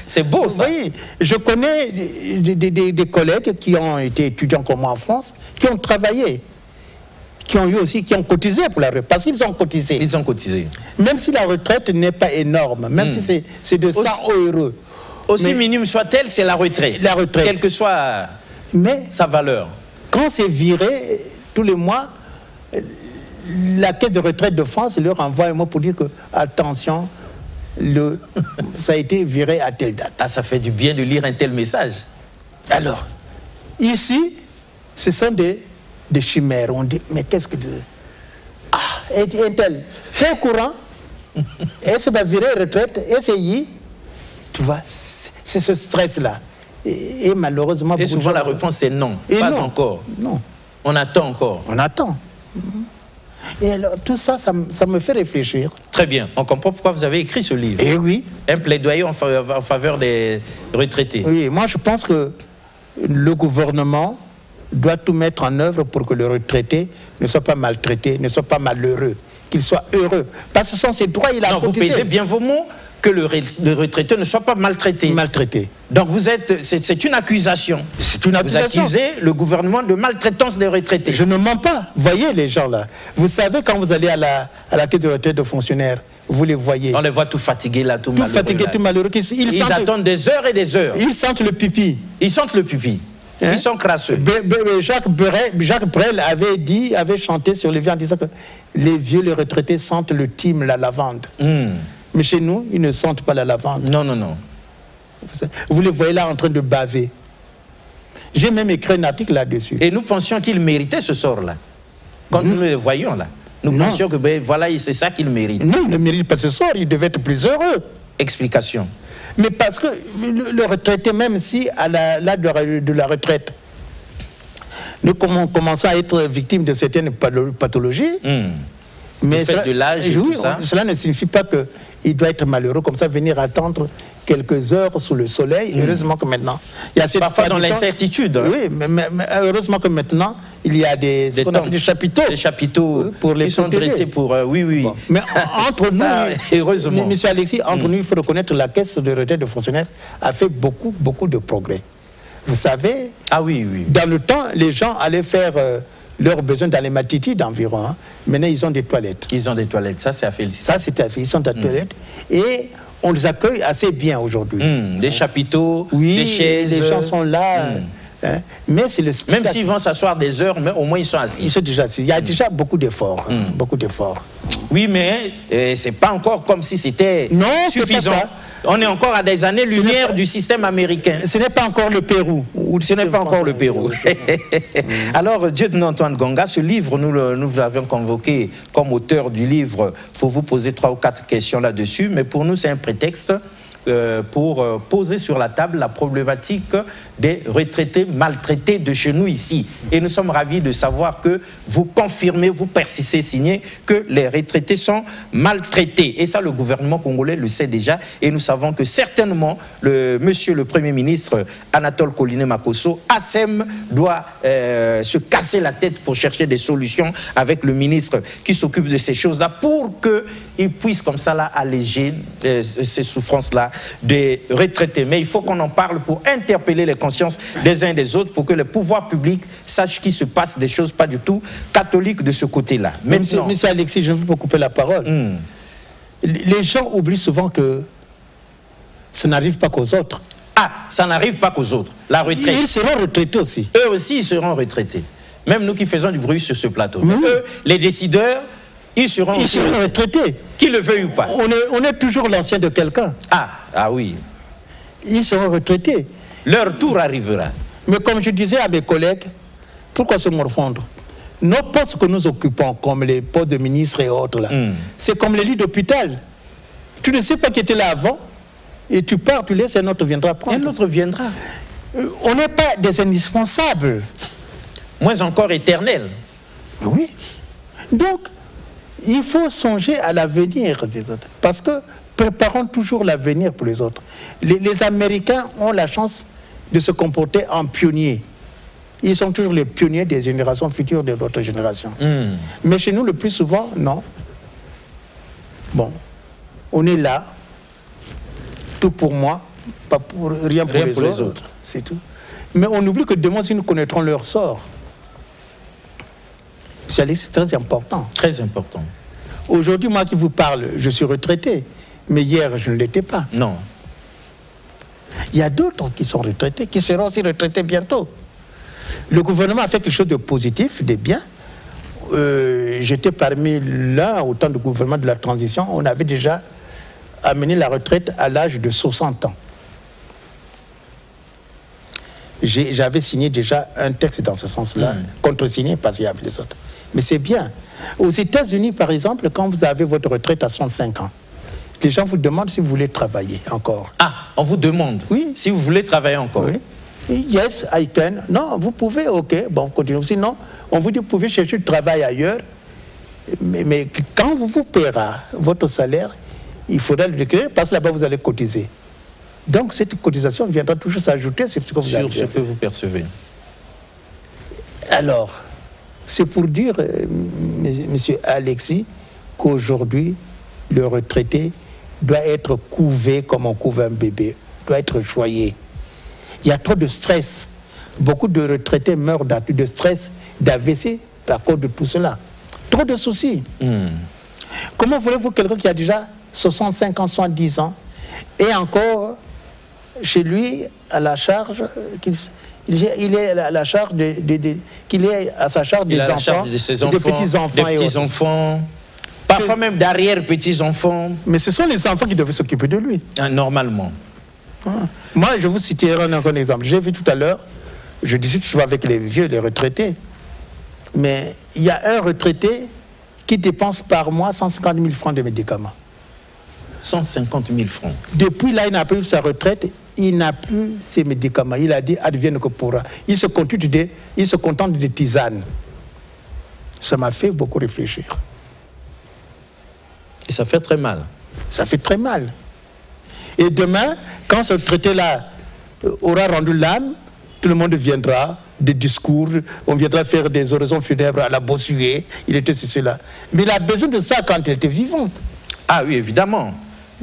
C'est beau ça. Oui, je connais des collègues qui ont été étudiants comme moi en France, qui ont travaillé, qui ont cotisé pour la retraite, parce qu'ils ont cotisé. Ils ont cotisé. Même si la retraite n'est pas énorme, même si c'est de 100 €. Aussi minime soit-elle, c'est la retraite. La retraite. Quelle que soit sa valeur. Quand c'est viré, tous les mois, la caisse de retraite de France leur envoie un mot pour dire que, attention, ça a été viré à telle date. Ça fait du bien de lire un tel message. Alors, ici, ce sont des chimères. On dit, mais qu'est-ce que... un tel, c'est au courant, et ça va virer retraite, essayer. Tu vois, c'est ce stress-là. Et malheureusement... Et souvent la réponse c'est non, pas encore. Non. On attend encore. On attend. Et alors, tout ça, ça me fait réfléchir. Très bien. On comprend pourquoi vous avez écrit ce livre. Eh oui. Un plaidoyer en faveur des retraités. Oui, moi je pense que le gouvernement doit tout mettre en œuvre pour que le retraité ne soit pas maltraité, ne soit pas malheureux, qu'il soit heureux. Parce que ce sont ses droits, il a cotisé. Vous pesez bien vos mots. que le retraité ne soit pas maltraité. Maltraité. Donc c'est une accusation. C'est une accusation. Vous accusez le gouvernement de maltraitance des retraités. Je ne mens pas. Voyez les gens là. Vous savez, quand vous allez à la caisse de retraite de fonctionnaires, vous les voyez. On les voit tout fatigués là, tout malheureux. Tout fatigués, tout malheureux. Ils attendent des heures et des heures. Ils sentent le pipi. Ils sentent le pipi. Ils sont crasseux. Jacques Brel avait chanté sur les vieux en disant que les vieux, les retraités sentent le thym, la lavande. Mais chez nous, ils ne sentent pas la lavande. Non, non, non. Vous les voyez là en train de baver. J'ai même écrit un article là-dessus. Et nous pensions qu'ils méritaient ce sort-là. Quand nous les voyions là. Nous pensions que voilà, c'est ça qu'ils méritent. Non, ils ne méritent pas ce sort, ils devaient être plus heureux. Explication. Mais parce que le retraité, même si à l'âge de la retraite, nous commençons à être victimes de certaines pathologies, mais cela ne signifie pas qu'il doit être malheureux, comme ça, venir attendre quelques heures sous le soleil. Heureusement que maintenant, il y a cette parfois dans l'incertitude. Hein. Oui, mais heureusement que maintenant, il y a des chapiteaux. Des chapiteaux pour les qui sont dressés pour... oui, oui. Bon. Mais entre nous, heureusement. Monsieur Alexis, entre nous, il faut reconnaître que la caisse de retraite de fonctionnaires a fait beaucoup, beaucoup de progrès. Vous savez, dans le temps, les gens allaient faire leurs besoins dans les matitis environ. Hein. Maintenant, ils ont des toilettes. Ils ont des toilettes, ça c'est à féliciter. Ça c'est à féliciter, ils sont à toilettes. Et on les accueille assez bien aujourd'hui. Des chapiteaux, des chaises. Les gens sont là. Hein. Mais c'est le spectacle. Même s'ils vont s'asseoir des heures, mais au moins ils sont assis. Ils sont déjà assis. Il y a déjà beaucoup d'efforts. Beaucoup d'efforts. Oui, mais c'est pas encore comme si c'était suffisant. On est encore à des années-lumière du système américain. Ce n'est pas encore le Pérou. Ce n'est pas encore le Pérou. Alors, lieutenant Antoine Gonga, ce livre, nous vous avions convoqué comme auteur du livre pour vous poser 3 ou 4 questions là-dessus, mais pour nous, c'est un prétexte pour poser sur la table la problématique des retraités maltraités de chez nous ici. Et nous sommes ravis de savoir que vous confirmez, vous persistez, signez que les retraités sont maltraités. Et ça, le gouvernement congolais le sait déjà. Et nous savons que certainement, monsieur le Premier ministre Anatole Koliné Makosso, ASEM, doit se casser la tête pour chercher des solutions avec le ministre qui s'occupe de ces choses-là pour qu'il puisse comme ça là alléger ces souffrances-là des retraités. Mais il faut qu'on en parle pour interpeller les consciences des uns et des autres, pour que les pouvoirs publics sachent qu'il se passe des choses pas du tout catholiques de ce côté-là. Monsieur Alexis, je ne veux pas couper la parole. Les gens oublient souvent que ça n'arrive pas qu'aux autres. Ah, ça n'arrive pas qu'aux autres. La retraite. Ils seront retraités aussi. Eux aussi, ils seront retraités. Même nous qui faisons du bruit sur ce plateau. Mais eux, les décideurs, ils seront retraités. Qu'ils le veuillent ou pas. On est toujours l'ancien de quelqu'un. Ah oui. Ils seront retraités. Leur tour arrivera. Mais comme je disais à mes collègues, pourquoi se morfondre? Nos postes que nous occupons, comme les postes de ministres et autres, c'est comme les lits d'hôpital. Tu ne sais pas qui était là avant, et tu pars, tu laisses, un autre viendra prendre. Un autre viendra. On n'est pas des indispensables. Moins encore éternels. Oui. Donc, il faut songer à l'avenir des autres. Parce que préparons toujours l'avenir pour les autres. Les Américains ont la chance de se comporter en pionniers. Ils sont toujours les pionniers des générations futures de d'autres générations. Mais chez nous, le plus souvent, non. Bon, on est là, tout pour moi, pas pour, rien pour les autres. C'est tout. Mais on oublie que demain, si nous connaîtrons leur sort, c'est très important. Très important. Aujourd'hui, moi qui vous parle, je suis retraité. Mais hier, je ne l'étais pas. Non. Il y a d'autres qui sont retraités, qui seront aussi retraités bientôt. Le gouvernement a fait quelque chose de positif, de bien. J'étais parmi là, au temps du gouvernement de la transition, on avait déjà amené la retraite à l'âge de 60 ans. J'avais signé déjà un texte dans ce sens-là, contre-signé parce qu'il y avait les autres. Mais c'est bien. Aux États-Unis, par exemple, quand vous avez votre retraite à 65 ans, les gens vous demandent si vous voulez travailler encore. Ah, on vous demande si vous voulez travailler encore. Oui. Yes, I can. Non, vous pouvez, ok, bon, continuez. Sinon, on vous dit, vous pouvez chercher du travail ailleurs, mais quand vous paiera votre salaire, il faudra le déclarer parce que là-bas, vous allez cotiser. Donc, cette cotisation viendra toujours s'ajouter sur ce que vous avez. Sur ce que vous percevez. Alors, c'est pour dire, monsieur Alexis, qu'aujourd'hui, le retraité doit être couvé comme on couve un bébé, doit être choyé. Il y a trop de stress. Beaucoup de retraités meurent de stress, d'AVC à cause de tout cela. Trop de soucis. Comment voulez-vous quelqu'un qui a déjà 65 ans, 70 ans, et encore chez lui à la charge, il est à la charge qu'il est à sa charge des enfants, de petits-enfants, des petits-enfants, parfois même d'arrière-petits-enfants. Mais ce sont les enfants qui devaient s'occuper de lui. Normalement. Moi, je vous citerai un exemple. J'ai vu tout à l'heure, je discute souvent avec les vieux, les retraités, mais il y a un retraité qui dépense par mois 150 000 francs de médicaments. 150 000 francs. Depuis là, il n'a plus sa retraite, il n'a plus ses médicaments. Il a dit advienne que pourra. Il se contente de tisanes. Ça m'a fait beaucoup réfléchir. Et ça fait très mal. Ça fait très mal. Et demain, quand ce traité-là aura rendu l'âme, tout le monde viendra, des discours, on viendra faire des oraisons funèbres à la Bossuet, il était cela. Mais il a besoin de ça quand il était vivant. Ah oui, évidemment.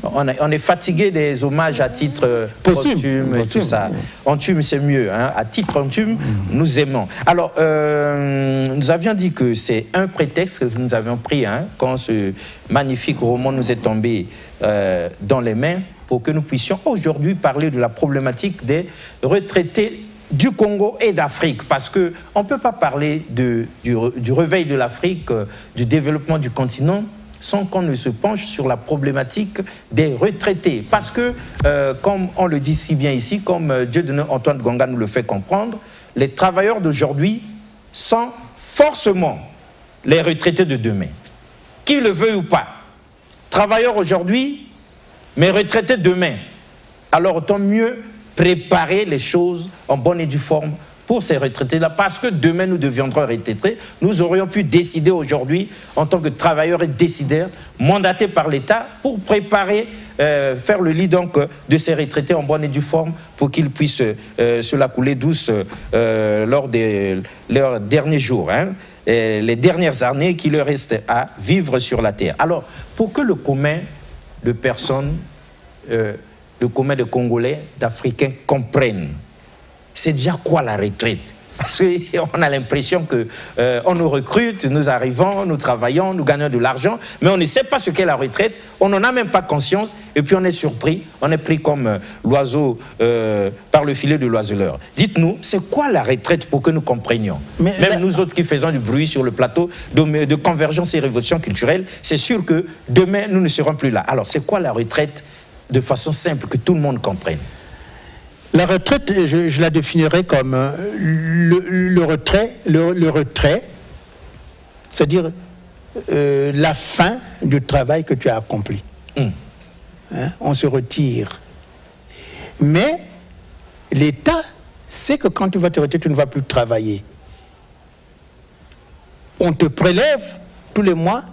On est fatigué des hommages à titre posthume et tout ça. Anthume, c'est mieux. Hein. À titre anthume, nous aimons. Alors, nous avions dit que c'est un prétexte que nous avions pris quand ce magnifique roman nous est tombé dans les mains pour que nous puissions aujourd'hui parler de la problématique des retraités du Congo et d'Afrique, parce qu'on ne peut pas parler du réveil de l'Afrique, du développement du continent, sans qu'on ne se penche sur la problématique des retraités. Parce que, comme on le dit si bien ici, comme Dieudonné Antoine Gonga nous le fait comprendre, les travailleurs d'aujourd'hui sont forcément les retraités de demain. Qu'ils le veuillent ou pas. Travailleurs aujourd'hui, mais retraités demain. Alors autant mieux préparer les choses en bonne et due forme pour ces retraités-là, parce que demain nous deviendrons retraités. Nous aurions pu décider aujourd'hui, en tant que travailleurs et décideurs, mandatés par l'État, pour préparer, faire le lit donc de ces retraités en bonne et due forme, pour qu'ils puissent se la couler douce lors de leurs derniers jours, et les dernières années qui leur restent à vivre sur la terre. Alors, pour que le commun de personnes, le commun de Congolais, d'Africains comprennent, c'est déjà quoi la retraite? Parce qu'on a l'impression qu'on nous recrute, nous arrivons, nous travaillons, nous gagnons de l'argent, mais on ne sait pas ce qu'est la retraite, on n'en a même pas conscience, et puis on est surpris, on est pris comme l'oiseau par le filet de l'oiseleur. Dites-nous, c'est quoi la retraite pour que nous comprenions? Même nous autres qui faisons du bruit sur le plateau de Convergence et Révolution culturelle, c'est sûr que demain, nous ne serons plus là. Alors, c'est quoi la retraite de façon simple, que tout le monde comprenne? La retraite, je la définirais comme le retrait, c'est-à-dire la fin du travail que tu as accompli. On se retire. Mais l'État sait que quand tu vas te retirer, tu ne vas plus travailler. On te prélève tous les mois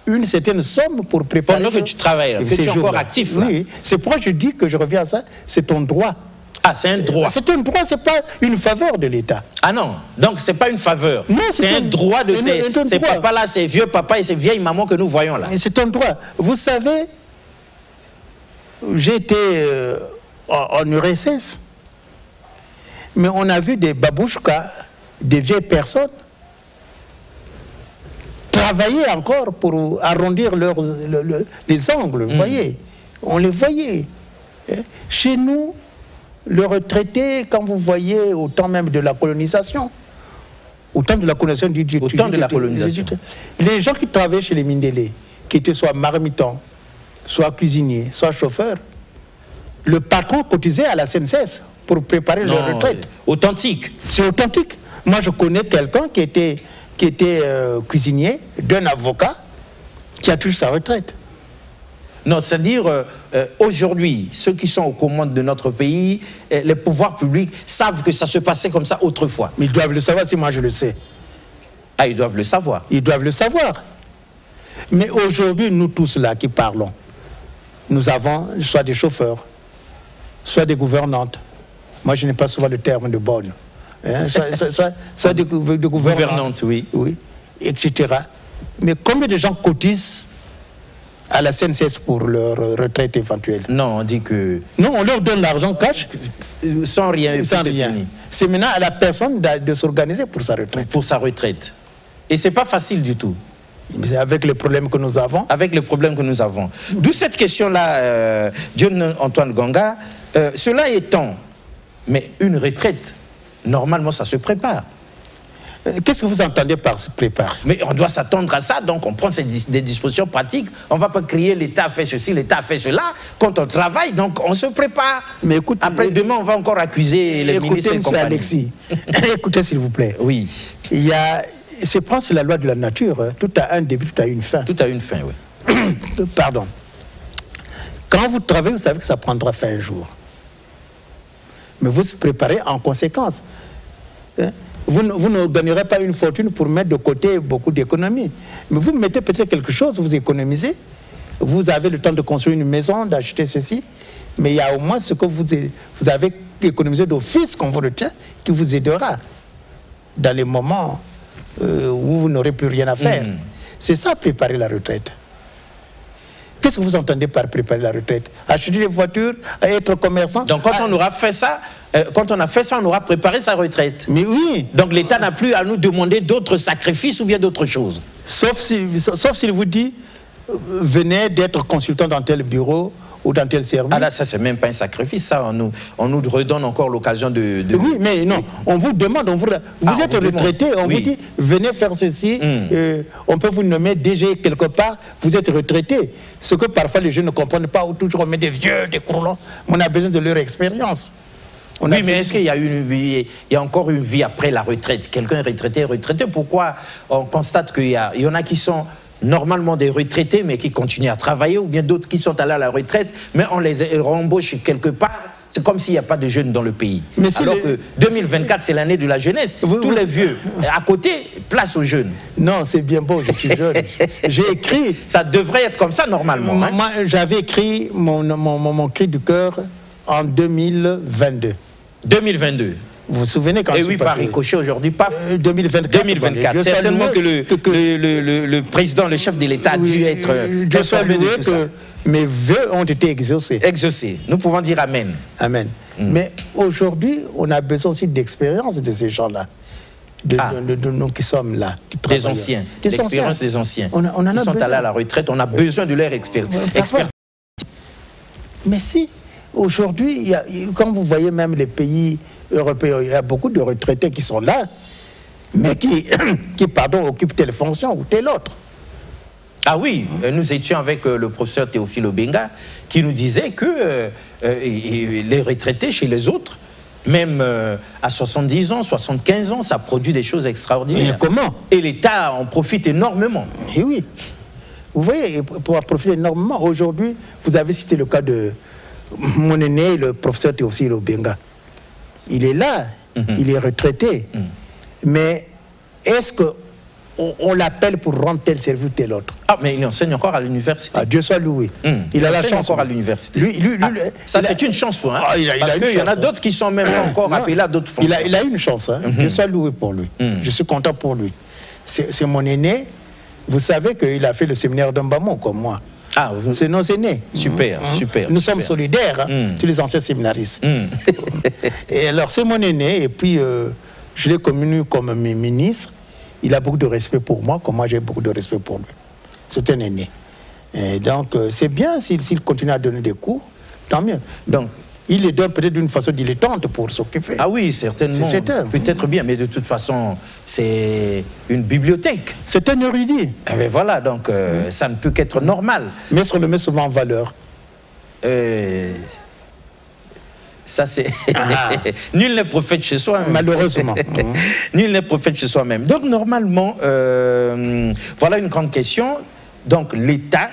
une certaine somme pour préparer... Pendant que tu travailles, que tu es encore actif. Là. Oui, c'est pourquoi je dis que je reviens à ça, c'est ton droit. Ah, c'est un droit. C'est un droit, c'est pas une faveur de l'État. Ah non, donc c'est pas une faveur. C'est un droit de ces papas-là, ces vieux papas et ces vieilles mamans que nous voyons là. C'est un droit. Vous savez, j'ai été en URSS, mais on a vu des babouchkas, des vieilles personnes, travailler encore pour arrondir les angles, vous voyez. On les voyait. Chez nous, le retraité, quand vous voyez au temps même de la colonisation, au temps de la colonisation les gens qui travaillaient chez les Mindélé, qui étaient soit marmitons, soit cuisiniers, soit chauffeurs, le patron cotisait à la CNCS pour préparer leur retraite. Authentique. C'est authentique. Moi, je connais quelqu'un qui était cuisinier d'un avocat qui a touché sa retraite. Non, c'est-à-dire, aujourd'hui, ceux qui sont aux commandes de notre pays, les pouvoirs publics savent que ça se passait comme ça autrefois. Mais ils doivent le savoir, si moi je le sais. Ah, ils doivent le savoir. Ils doivent le savoir. Mais aujourd'hui, nous tous là qui parlons, nous avons soit des chauffeurs, soit des gouvernantes. Moi, je n'ai pas souvent le terme de bonne. Hein, soit des gouvernantes, oui, etc. Mais combien de gens cotisent à la CNCS pour leur retraite éventuelle? Non, on dit que... Non, on leur donne l'argent cash. Sans rien. Sans rien. C'est maintenant à la personne de s'organiser pour sa retraite. Pour sa retraite. Et ce n'est pas facile du tout. Mais avec les problèmes que nous avons. Avec les problèmes que nous avons. D'où cette question-là, John Antoine Ganga. Cela étant, mais une retraite, normalement, ça se prépare. Qu'est-ce que vous entendez par se prépare? Mais on doit s'attendre à ça, donc on prend des dispositions pratiques. On ne va pas crier l'État a fait ceci, l'État a fait cela. Quand on travaille, donc on se prépare. Mais écoute, après demain, on va encore accuser les ministres et compagnie. Alexis, écoutez s'il vous plaît. Oui. C'est presque la loi de la nature. Tout a un début, tout a une fin. Tout a une fin, oui. Pardon. Quand vous travaillez, vous savez que ça prendra fin un jour. Mais vous se préparez en conséquence. Vous ne gagnerez pas une fortune pour mettre de côté beaucoup d'économies. Mais vous mettez peut-être quelque chose, vous économisez. Vous avez le temps de construire une maison, d'acheter ceci. Mais il y a au moins ce que vous avez économisé d'office, qu'on vous retient, qui vous aidera dans les moments où vous n'aurez plus rien à faire. C'est ça, préparer la retraite. Qu'est-ce que vous entendez par préparer la retraite? Acheter des voitures, être commerçant? Donc quand on aura fait ça, on aura préparé sa retraite. Mais oui. Donc l'État n'a plus à nous demander d'autres sacrifices ou bien d'autres choses. Sauf s'il vous dit, venez d'être consultant dans tel bureau ou dans tel service. Ah là, ça c'est même pas un sacrifice, ça. On nous redonne encore l'occasion de... Oui, mais non, on vous demande, vous êtes retraité, on vous dit, venez faire ceci, on peut vous nommer DG quelque part, vous êtes retraité. Ce que parfois les jeunes ne comprennent pas, ou toujours on met des vieux, des croulants, on a besoin de leur expérience. Oui, mais est-ce qu'il y a encore une vie après la retraite? Quelqu'un est retraité, pourquoi on constate qu'il y en a qui sont normalement des retraités, mais qui continuent à travailler, ou bien d'autres qui sont allés à la retraite, mais on les rembauche quelque part. C'est comme s'il n'y a pas de jeunes dans le pays. Mais alors que 2024, c'est l'année de la jeunesse. Tous les vieux, à côté, place aux jeunes. Non, c'est bien beau, je suis jeune. J'ai écrit... Ça devrait être comme ça, normalement. Moi, j'avais écrit mon cri du cœur en 2022. 2022. Vous vous souvenez quand je suis par ricochet aujourd'hui, paf, 2024. Certainement que le président, le chef de l'État a dû être informé de tout ça. Mes vœux ont été exaucés. Exaucés. Nous pouvons dire Amen. Amen. Mais aujourd'hui, on a besoin aussi d'expérience de ces gens-là. De nous qui sommes là. Des anciens. L'expérience des anciens. Ils sont allés à la retraite, on a besoin de leur expertise. Mais si, aujourd'hui, quand vous voyez même les pays européens, il y a beaucoup de retraités qui sont là, mais qui occupent telle fonction ou telle autre. Ah oui, nous étions avec le professeur Théophile Obenga qui nous disait que les retraités chez les autres, même à 70 ans, 75 ans, ça produit des choses extraordinaires. Et comment? Et l'État en profite énormément. Et oui. Vous voyez, pour en profiter énormément, aujourd'hui, vous avez cité le cas de mon aîné, le professeur Théophile Obenga. Il est là, il est retraité. Mais est-ce qu'on l'appelle pour rendre tel service ou tel autre? Ah, mais il enseigne encore à l'université. Ah, Dieu soit loué. Il a la chance encore à l'université. Ça, c'est une chance pour lui. Parce qu'il y en a d'autres qui sont même encore appelés à d'autres fonctions. Il a une chance. Dieu soit loué pour lui. Je suis content pour lui. C'est mon aîné. Vous savez qu'il a fait le séminaire d'Ambamon comme moi. Ah, c'est nos aînés. Super, super. Nous sommes solidaires, tous les anciens séminaristes. Et alors, c'est mon aîné, et puis je l'ai connu comme ministre. Il a beaucoup de respect pour moi, comme moi j'ai beaucoup de respect pour lui. C'est un aîné. Et donc, c'est bien s'il continue à donner des cours, tant mieux. Donc, il les donne peut-être d'une façon dilettante pour s'occuper. Ah oui, certainement. Peut-être bien, mais de toute façon, c'est une bibliothèque. C'est un érudit. Ah ben voilà, donc ça ne peut qu'être normal. Mais est-ce qu'on le met souvent en valeur? Ça, c'est... Nul n'est prophète chez soi. Malheureusement. Nul n'est prophète chez soi-même. Donc, normalement, voilà une grande question. Donc, l'État,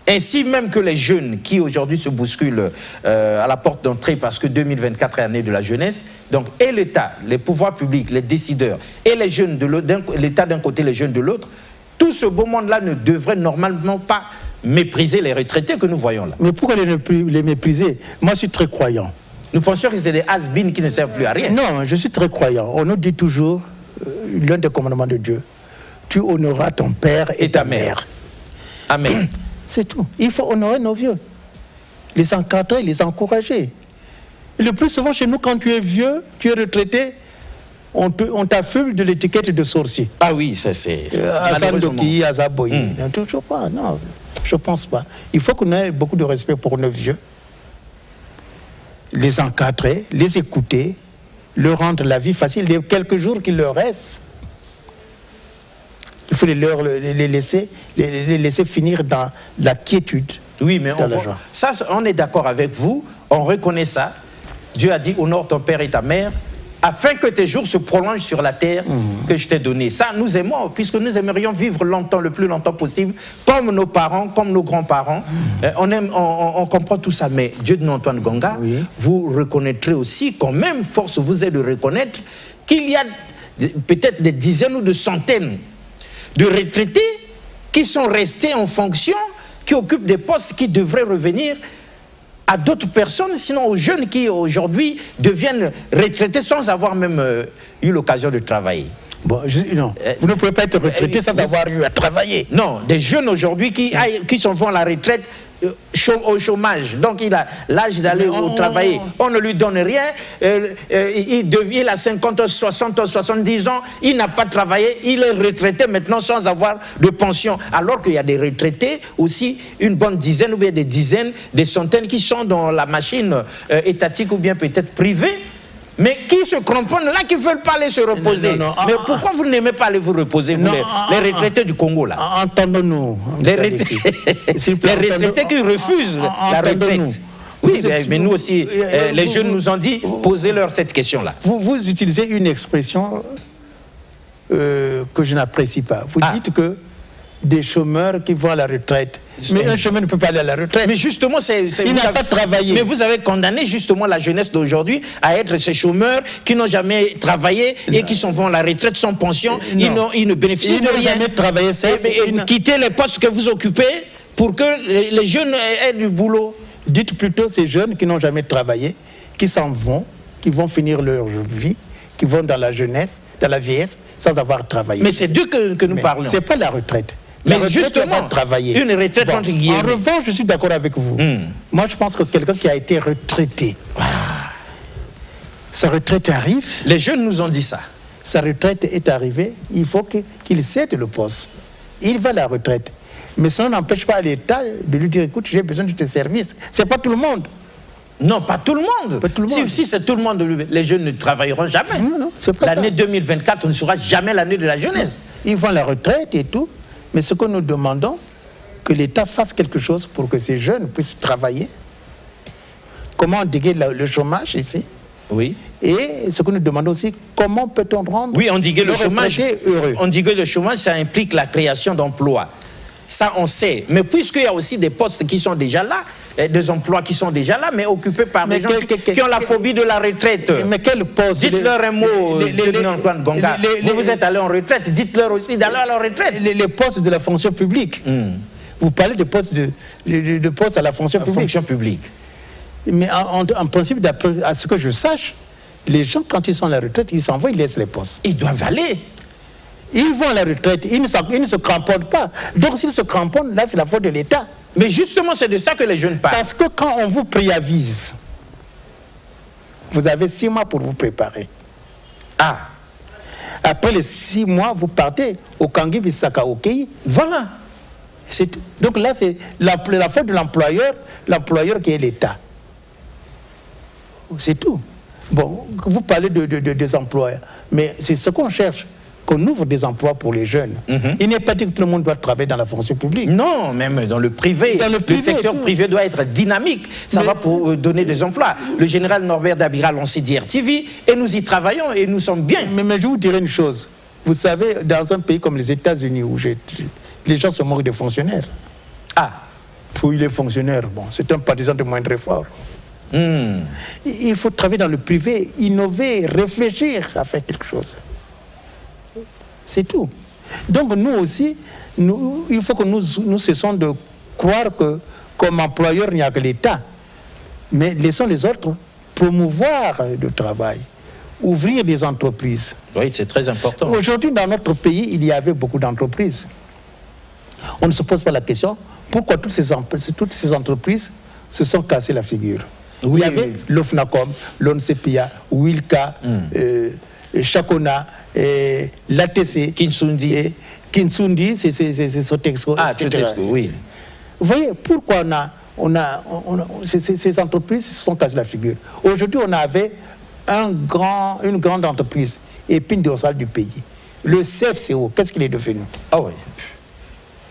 ainsi même que les jeunes qui aujourd'hui se bousculent à la porte d'entrée parce que 2024 est l'année de la jeunesse, donc et l'État, les pouvoirs publics, les décideurs, et les jeunes de l'autre, l'État d'un côté, les jeunes de l'autre, tout ce beau monde-là ne devrait normalement pas mépriser les retraités que nous voyons là. Mais pourquoi les mépriser? Moi, je suis très croyant. Nous pensions que c'est des has-been qui ne servent plus à rien. Non, je suis très croyant. On nous dit toujours, l'un des commandements de Dieu, tu honoreras ton père et ta mère. Amen. C'est tout. Il faut honorer nos vieux. Les encadrer, les encourager. Et le plus souvent chez nous, quand tu es vieux, tu es retraité, on t'affuble de l'étiquette de sorcier. Ah oui, ça c'est... Asandoki, Azaboyi. Toujours pas, non, je ne pense pas. Il faut qu'on ait beaucoup de respect pour nos vieux. Les encadrer, les écouter, leur rendre la vie facile, les quelques jours qu'il leur reste. Il faut les laisser finir dans la quiétude. Oui, mais on est d'accord avec vous, on reconnaît ça. Dieu a dit, honore ton père et ta mère, afin que tes jours se prolongent sur la terre que je t'ai donnée. Ça, nous aimons, puisque nous aimerions vivre longtemps, le plus longtemps possible, comme nos parents, comme nos grands-parents. On comprend tout ça, mais Dieu de Antoine Gonga, vous reconnaîtrez aussi, quand même, force vous est de reconnaître qu'il y a peut-être des dizaines ou des centaines de retraités qui sont restés en fonction, qui occupent des postes qui devraient revenir à d'autres personnes, sinon aux jeunes qui aujourd'hui deviennent retraités sans avoir même eu l'occasion de travailler. Bon, non, vous ne pouvez pas être retraité sans avoir eu à travailler. Non, des jeunes aujourd'hui qui sont vont à la retraite au chômage, donc il a l'âge d'aller au travail, on ne lui donne rien, il a 50, 60, 70 ans, il n'a pas travaillé, il est retraité maintenant sans avoir de pension, alors qu'il y a des retraités aussi, une bonne dizaine ou bien des dizaines, des centaines qui sont dans la machine étatique ou bien peut-être privée, mais qui se cramponnent là, qui ne veulent pas aller se reposer. Mais pourquoi vous n'aimez pas aller vous reposer, vous, les retraités du Congo, là? Entendons-nous. Les retraités qui refusent la retraite. Oui, mais nous aussi, les jeunes nous ont dit, posez-leur cette question-là. Vous utilisez une expression que je n'apprécie pas. Vous dites que des chômeurs qui vont à la retraite. Mais un chômeur ne peut pas aller à la retraite. Mais justement, il n'a pas travaillé. Mais vous avez condamné justement la jeunesse d'aujourd'hui à être ces chômeurs qui n'ont jamais travaillé et qui vont à la retraite sans pension. Ils ne bénéficient de rien. Ils n'ont jamais travaillé. Quittez les postes que vous occupez pour que les jeunes aient du boulot. Dites plutôt ces jeunes qui n'ont jamais travaillé, qui s'en vont, qui vont finir leur vie, qui vont dans la jeunesse, dans la vieillesse, sans avoir travaillé. Mais c'est d'eux que nous parlons. Ce n'est pas la retraite. Mais justement, travailler. Une retraite entre guillemets. En revanche, je suis d'accord avec vous. Moi, je pense que quelqu'un qui a été retraité, sa retraite arrive. Les jeunes nous ont dit ça. Sa retraite est arrivée, il faut qu'il cède le poste. Il va à la retraite. Mais ça n'empêche pas l'État de lui dire, écoute, j'ai besoin de tes services. Ce n'est pas tout le monde. Non, pas tout le monde. Si c'est tout le monde, les jeunes ne travailleront jamais. L'année 2024 ne sera jamais l'année de la jeunesse. Ils vont à la retraite et tout. Mais ce que nous demandons, que l'État fasse quelque chose pour que ces jeunes puissent travailler. Comment endiguer le chômage ici? Oui. Et ce que nous demandons aussi, comment peut-on rendre endiguer le chômage heureux? Endiguer le chômage, ça implique la création d'emplois. Ça, on sait. Mais puisqu'il y a aussi des postes qui sont déjà là, des emplois qui sont déjà là, mais occupés par des gens qui ont la phobie de la retraite. Mais quel poste? Dites-leur un mot, Antoine Gonga. Vous êtes allé en retraite, dites-leur aussi d'aller à la retraite. Les postes de la fonction publique. Vous parlez de postes, de postes à la fonction publique. Fonction publique. Mais en principe, d'après à ce que je sache, les gens, quand ils sont à la retraite, ils s'en vont, ils laissent les postes. Ils doivent aller. Ils vont à la retraite, ils ne se cramponnent pas. Donc s'ils se cramponnent, là c'est la faute de l'État. Mais justement, c'est de ça que les jeunes parlent. Parce que quand on vous préavise, vous avez 6 mois pour vous préparer. Après les 6 mois, vous partez au Kangi Bisaka Okei. Voilà. Donc là, c'est la faute de l'employeur qui est l'État. C'est tout. Bon, vous parlez des employeurs, mais c'est ce qu'on cherche. Qu'on ouvre des emplois pour les jeunes. Il n'est pas dit que tout le monde doit travailler dans la fonction publique. Non, même dans le privé. Le secteur privé doit être dynamique. Ça va pour donner des emplois. Le général Norbert Dabira a lancé DRTV et nous y travaillons et nous sommes bien. Mais je vous dirais une chose. Vous savez, dans un pays comme les États-Unis où les gens se moquent des fonctionnaires. Pour les fonctionnaires, bon, c'est un partisan de moindre effort. Il faut travailler dans le privé, innover, réfléchir à faire quelque chose. C'est tout. Donc nous aussi, il faut que nous cessons de croire que comme employeur, il n'y a que l'État. Mais laissons les autres promouvoir le travail, ouvrir des entreprises. Oui, c'est très important. Aujourd'hui, dans notre pays, il y avait beaucoup d'entreprises. On ne se pose pas la question pourquoi toutes ces entreprises se sont cassées la figure. Oui, il y avait l'OFNACOM, l'ONCPIA, Wilka, Chakona, l'ATC, Kinsundi, c'est Sotexco. Ah, Sotexco, oui. Vous voyez, pourquoi ces entreprises se sont cassées la figure. Aujourd'hui, on avait une grande entreprise, épine dorsale du pays. Le CFCO, qu'est-ce qu'il est devenu? Ah oui.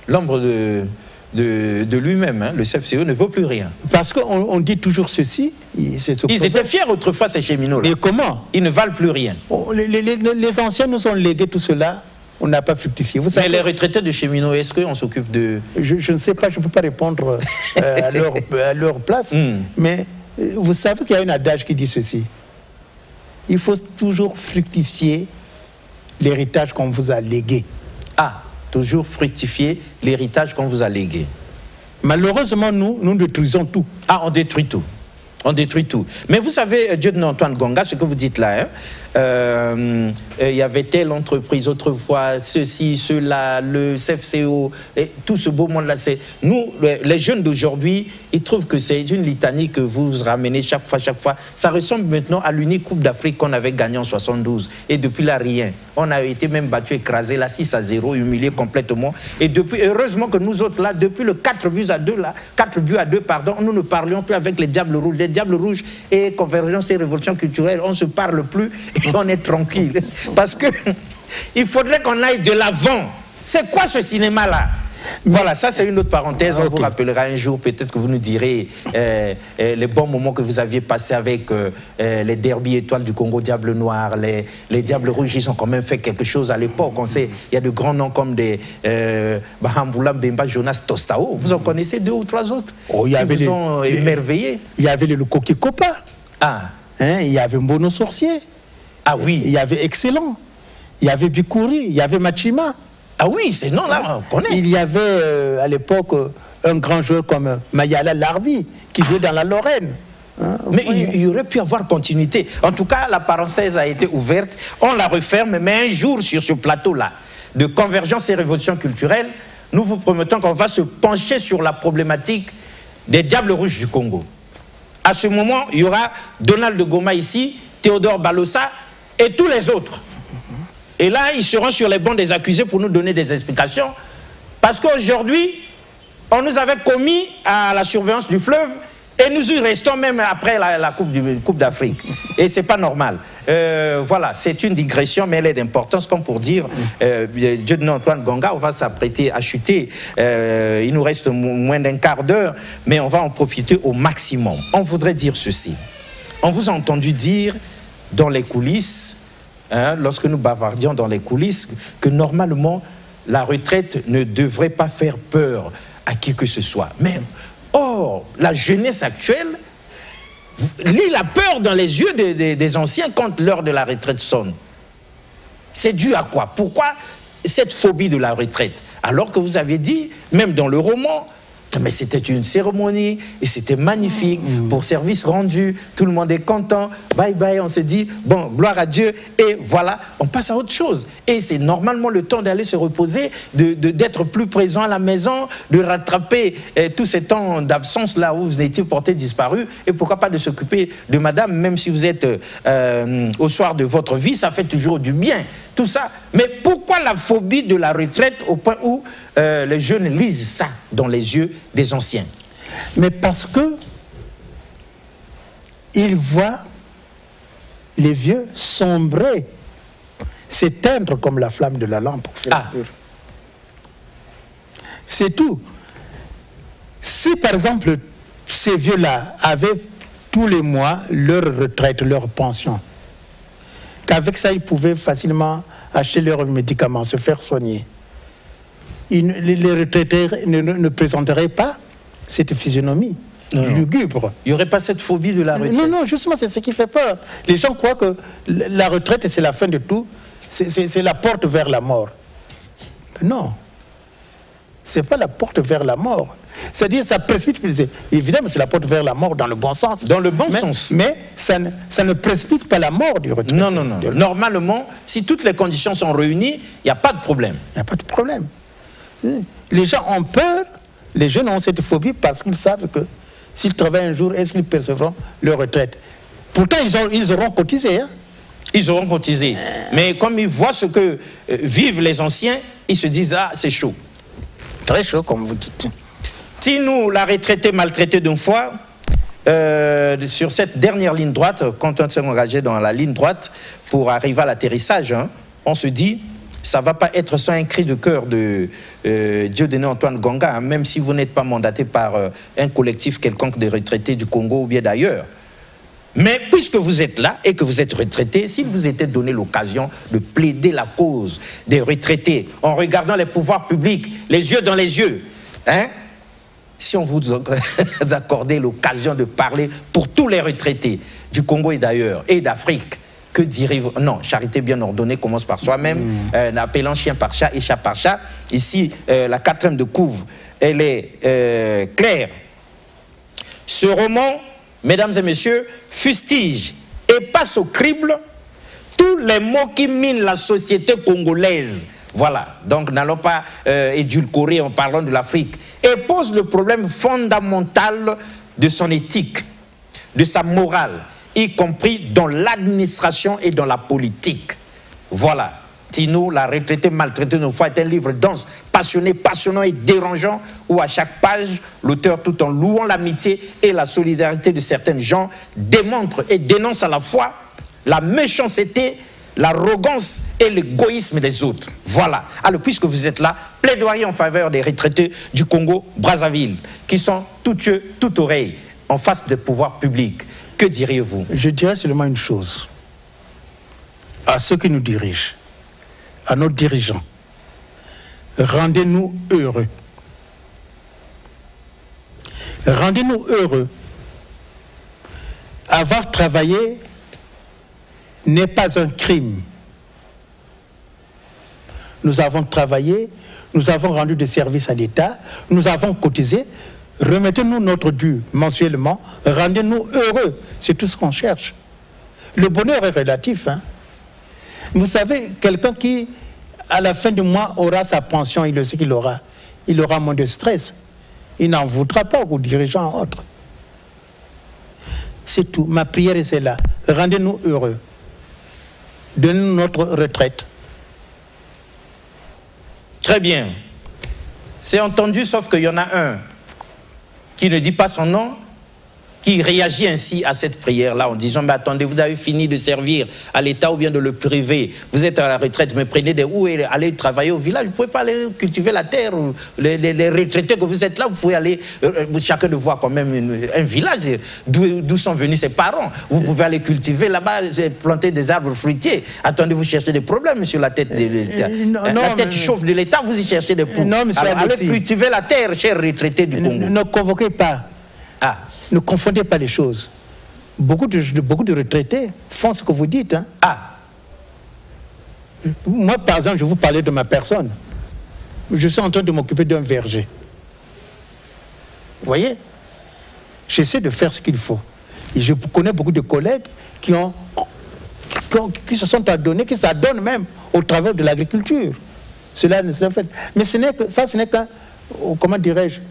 L'ombre de lui-même, hein. Le CFCO ne vaut plus rien. Parce qu'on dit toujours ceci. Ils étaient fiers autrefois, ces cheminots-là. Mais comment? Ils ne valent plus rien. Les anciens nous ont légué tout cela. On n'a pas fructifié. Vous savez, mais les retraités de cheminots, est-ce qu'on s'occupe de... Je ne sais pas, je ne peux pas répondre à leur place. Mais vous savez qu'il y a un adage qui dit ceci. Il faut toujours fructifier l'héritage qu'on vous a légué. Ah, toujours fructifier l'héritage qu'on vous a légué. Malheureusement, nous détruisons tout. Ah, on détruit tout. On détruit tout. Mais vous savez, Lieutenant Antoine Gonga, ce que vous dites là, hein, y avait telle entreprise autrefois, ceci, cela, le CFCO, et tout ce beau monde-là. Nous, les jeunes d'aujourd'hui, ils trouvent que c'est une litanie que vous ramenez chaque fois. Ça ressemble maintenant à l'unique Coupe d'Afrique qu'on avait gagnée en 72. Et depuis là, rien. On a été même battu, écrasé là, 6-0, humilié complètement. Et depuis, heureusement que nous autres là, depuis le 4 buts à 2, pardon, nous ne parlions plus avec les Diables Rouges. Les Diables Rouges et Convergence et Révolution culturelle, on ne se parle plus et on est tranquille. Parce que il faudrait qu'on aille de l'avant. C'est quoi ce cinéma-là? Voilà, ça c'est une autre parenthèse. On vous rappellera un jour, peut-être que vous nous direz les bons moments que vous aviez passés avec les derbies étoiles du Congo, Diable Noir, les Diables Rouges. Ils ont quand même fait quelque chose à l'époque. On sait, il y a de grands noms comme des Bahamboula, Bemba, Jonas, Tostao. Vous en connaissez 2 ou 3 autres? Ils vous ont émerveillé. Il y avait le Koki Kopa. Ah. Hein, il y avait Mbono Sorcier. Ah oui. Il y avait Excellent. Il y avait Bikouri. Il y avait Machima. Ah oui, ces noms-là, on connaît. Il y avait à l'époque un grand joueur comme Mayala Larbi qui jouait dans la Lorraine. Hein, mais il y aurait pu avoir continuité. En tout cas, la parenthèse a été ouverte. On la referme, mais un jour sur ce plateau-là de Convergence et Révolution culturelle, nous vous promettons qu'on va se pencher sur la problématique des Diables Rouges du Congo. À ce moment, il y aura Donald Goma ici, Théodore Balossa et tous les autres. Et là, ils seront sur les bancs des accusés pour nous donner des explications. Parce qu'aujourd'hui, on nous avait commis à la surveillance du fleuve et nous y restons même après la Coupe d'Afrique. Et ce n'est pas normal. Voilà, c'est une digression, mais elle est d'importance, comme pour dire, Lieutenant Antoine Gonga, on va s'apprêter à chuter. Il nous reste moins d'un quart d'heure, mais on va en profiter au maximum. On voudrait dire ceci. On vous a entendu dire dans les coulisses, hein, lorsque nous bavardions dans les coulisses, que normalement, la retraite ne devrait pas faire peur à qui que ce soit. Mais, or, la jeunesse actuelle lit la peur dans les yeux des anciens quand l'heure de la retraite sonne. C'est dû à quoi? Pourquoi cette phobie de la retraite? Alors que vous avez dit, même dans le roman, mais c'était une cérémonie et c'était magnifique pour service rendu, tout le monde est content, bye bye, on se dit bon, gloire à Dieu et voilà, on passe à autre chose. Et c'est normalement le temps d'aller se reposer, d'être plus présent à la maison, de rattraper tous ces temps d'absence là où vous étiez porté disparu et pourquoi pas de s'occuper de madame, même si vous êtes au soir de votre vie, ça fait toujours du bien, tout ça. Mais pourquoi la phobie de la retraite au point où les jeunes lisent ça dans les yeux des anciens? Mais parce que ils voient les vieux sombrer, s'éteindre comme la flamme de la lampe. C'est tout. Si par exemple ces vieux-là avaient tous les mois leur retraite, leur pension, qu'avec ça ils pouvaient facilement acheter leurs médicaments, se faire soigner, les retraités ne présenteraient pas cette physionomie lugubre. Il n'y aurait pas cette phobie de la retraite. Non, justement, c'est ce qui fait peur. Les gens croient que la retraite, c'est la fin de tout, c'est la porte vers la mort. Non. Ce n'est pas la porte vers la mort. C'est-à-dire, ça précipite, évidemment, c'est la porte vers la mort dans le bon sens. Dans le bon sens. Mais ça ne précipite pas la mort du retraité. Non. Normalement, si toutes les conditions sont réunies, il n'y a pas de problème. Il n'y a pas de problème. Les gens ont peur, les jeunes ont cette phobie parce qu'ils savent que s'ils travaillent un jour, est-ce qu'ils percevront leur retraite? Pourtant, ils auront cotisé. Hein? Ils auront cotisé. Mais comme ils voient ce que vivent les anciens, ils se disent, ah, c'est chaud. Très chaud, comme vous dites. Si nous, la retraitée maltraitée d'une fois, sur cette dernière ligne droite, quand on s'est engagé dans la ligne droite pour arriver à l'atterrissage, hein, on se dit, ça ne va pas être sans un cri de cœur de Dieudonné Antoine Gonga, hein, même si vous n'êtes pas mandaté par un collectif quelconque des retraités du Congo ou bien d'ailleurs. Mais puisque vous êtes là et que vous êtes retraité, s'il vous était donné l'occasion de plaider la cause des retraités en regardant les pouvoirs publics, les yeux dans les yeux, hein, si on vous accordait l'occasion de parler pour tous les retraités du Congo et d'ailleurs, et d'Afrique, que direz-vous? Non, charité bien ordonnée commence par soi-même, appelant chien par chat et chat par chat. Ici, la 4e de couve, elle est claire. Ce roman, mesdames et messieurs, fustige et passe au crible tous les mots qui minent la société congolaise. Voilà, donc n'allons pas édulcorer en parlant de l'Afrique. Et pose le problème fondamental de son éthique, de sa morale, y compris dans l'administration et dans la politique. Voilà, Tino, la retraitée maltraitée une fois, est un livre dense, passionné, passionnant et dérangeant, où à chaque page, l'auteur, tout en louant l'amitié et la solidarité de certaines gens, démontre et dénonce à la fois la méchanceté, l'arrogance et l'égoïsme des autres. Voilà. Alors, puisque vous êtes là, plaidoyer en faveur des retraités du Congo-Brazzaville, qui sont tout yeux, tout oreille, en face des pouvoirs publics. Que diriez-vous? Je dirais seulement une chose. À ceux qui nous dirigent, à nos dirigeants, rendez-nous heureux. Rendez-nous heureux. Avoir travaillé n'est pas un crime. Nous avons travaillé, nous avons rendu des services à l'État, nous avons cotisé. Remettez-nous notre dû mensuellement, rendez-nous heureux. C'est tout ce qu'on cherche. Le bonheur est relatif. Hein? Vous savez, quelqu'un qui, à la fin du mois, aura sa pension, il le sait qu'il aura. Il aura moins de stress. Il n'en voudra pas aux dirigeants autres. C'est tout. Ma prière est celle-là. Rendez-nous heureux. Donnez-nous notre retraite. Très bien. C'est entendu, sauf qu'il y en a un qui ne dit pas son nom, qui réagit ainsi à cette prière-là en disant « Mais attendez, vous avez fini de servir à l'État ou bien de le privé, vous êtes à la retraite, mais prenez des roues et allez travailler au village, vous ne pouvez pas aller cultiver la terre, les retraités que vous êtes là, vous pouvez aller, chacun de voir quand même un village d'où sont venus ses parents, vous pouvez aller cultiver là-bas, planter des arbres fruitiers, attendez, vous cherchez des problèmes sur la tête de l'État, la tête chauve de l'État, vous y cherchez des poux. Alors, allez cultiver la terre, chers retraités du Congo. Ne convoquez pas. Ah. Ne confondez pas les choses. Beaucoup de retraités font ce que vous dites. Hein. Ah. Moi, par exemple, je vous parlais de ma personne. Je suis en train de m'occuper d'un verger. Vous voyez? J'essaie de faire ce qu'il faut. Et je connais beaucoup de collègues qui se sont adonnés, qui s'adonnent même au travers de l'agriculture. Cela ne se fait. Mais ce n'est qu'un, comment dirais-je,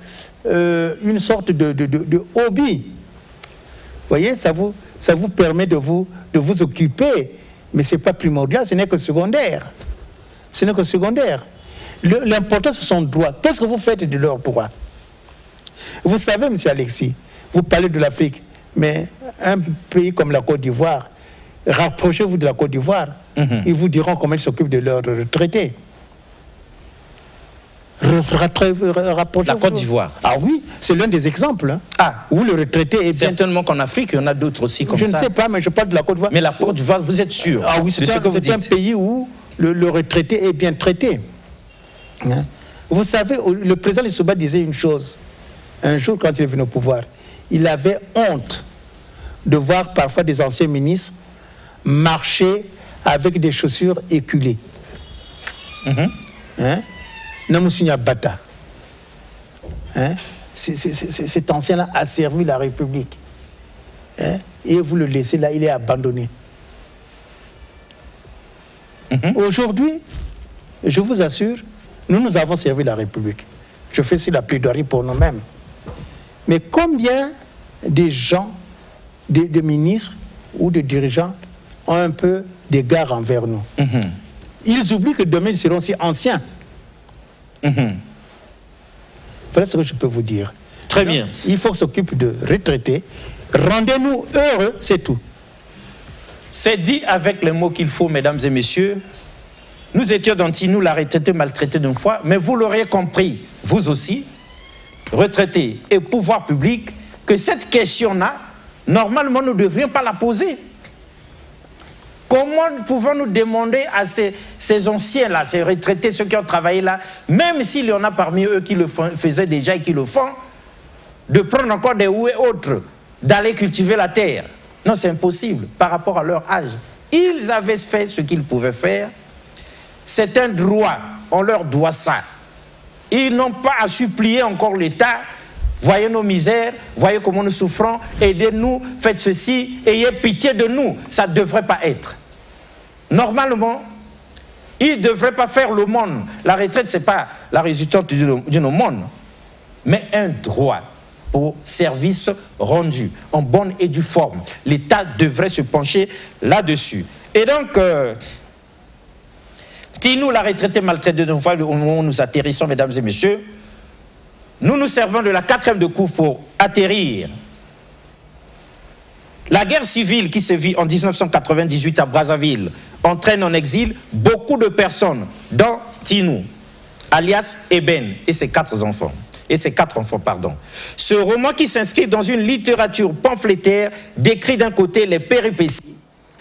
une sorte de hobby. Vous voyez, ça vous permet de vous occuper, mais ce n'est pas primordial, ce n'est que secondaire. Ce n'est que secondaire. L'important, c'est son droit. Qu'est-ce que vous faites de leurs droits? Vous savez, M. Alexis, vous parlez de l'Afrique, mais un pays comme la Côte d'Ivoire, rapprochez-vous de la Côte d'Ivoire, ils vous diront comment ils s'occupent de leurs retraités. La Côte d'Ivoire. Ah oui, c'est l'un des exemples. Hein, ah. Où le retraité est bien... Certainement qu'en Afrique, il y en a d'autres aussi comme ça. Je ne sais pas, mais je parle de la Côte d'Ivoire. Mais la Côte d'Ivoire, vous êtes sûr? Ah oui, c'est un pays où le retraité est bien traité. Hein? Vous savez, le président Lissouba disait une chose. Un jour, quand il est venu au pouvoir, il avait honte de voir parfois des anciens ministres marcher avec des chaussures éculées. Hein? Namusunya Bata. Hein? Cet ancien-là a servi la République. Hein? Et vous le laissez là, il est abandonné. Aujourd'hui, je vous assure, nous avons servi la République. je fais ici la plaidoirie pour nous-mêmes. Mais combien de gens, de ministres ou de dirigeants ont un peu d'égard envers nous? Ils oublient que demain, ils seront si anciens. Voilà ce que je peux vous dire. Très bien. Il faut s'occuper de retraités. Rendez-nous heureux, c'est tout. C'est dit avec les mots qu'il faut, mesdames et messieurs. Nous étions dans Tinou, la retraitée maltraitée d'une fois, mais vous l'aurez compris, vous aussi, retraités et pouvoir public, que cette question-là, normalement, nous ne devrions pas la poser. Comment pouvons-nous demander à ces anciens-là, ces retraités, ceux qui ont travaillé là, même s'il y en a parmi eux qui le faisaient déjà et qui le font, de prendre encore des houes et autres, d'aller cultiver la terre? Non, c'est impossible par rapport à leur âge. Ils avaient fait ce qu'ils pouvaient faire. C'est un droit, on leur doit ça. Ils n'ont pas à supplier encore l'État. Voyez nos misères, voyez comment nous souffrons, aidez-nous, faites ceci, ayez pitié de nous. Ça ne devrait pas être. Normalement, ils ne devraient pas faire l'aumône. La retraite, ce n'est pas la résultante d'une aumône, mais un droit pour service rendu en bonne et due forme. L'État devrait se pencher là-dessus. Et donc, Tinou, la retraitée maltraitée d'une fois, au moment où nous atterrissons, mesdames et messieurs, nous nous servons de la 4e de couvre pour atterrir. La guerre civile qui se vit en 1998 à Brazzaville entraîne en exil beaucoup de personnes, dont Tinou, alias Eben, et ses 4 enfants. Ce roman qui s'inscrit dans une littérature pamphlétaire décrit d'un côté les péripéties,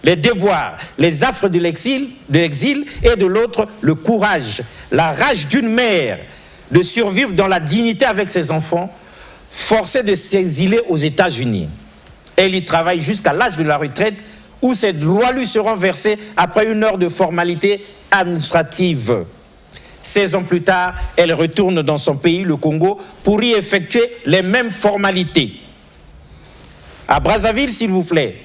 les déboires, les affres de l'exil, et de l'autre le courage, la rage d'une mère de survivre dans la dignité avec ses enfants, forcée de s'exiler aux États-Unis. Elle y travaille jusqu'à l'âge de la retraite où ses droits lui seront versés après une heure de formalité administrative. 16 ans plus tard, elle retourne dans son pays, le Congo, pour y effectuer les mêmes formalités. À Brazzaville, s'il vous plaît,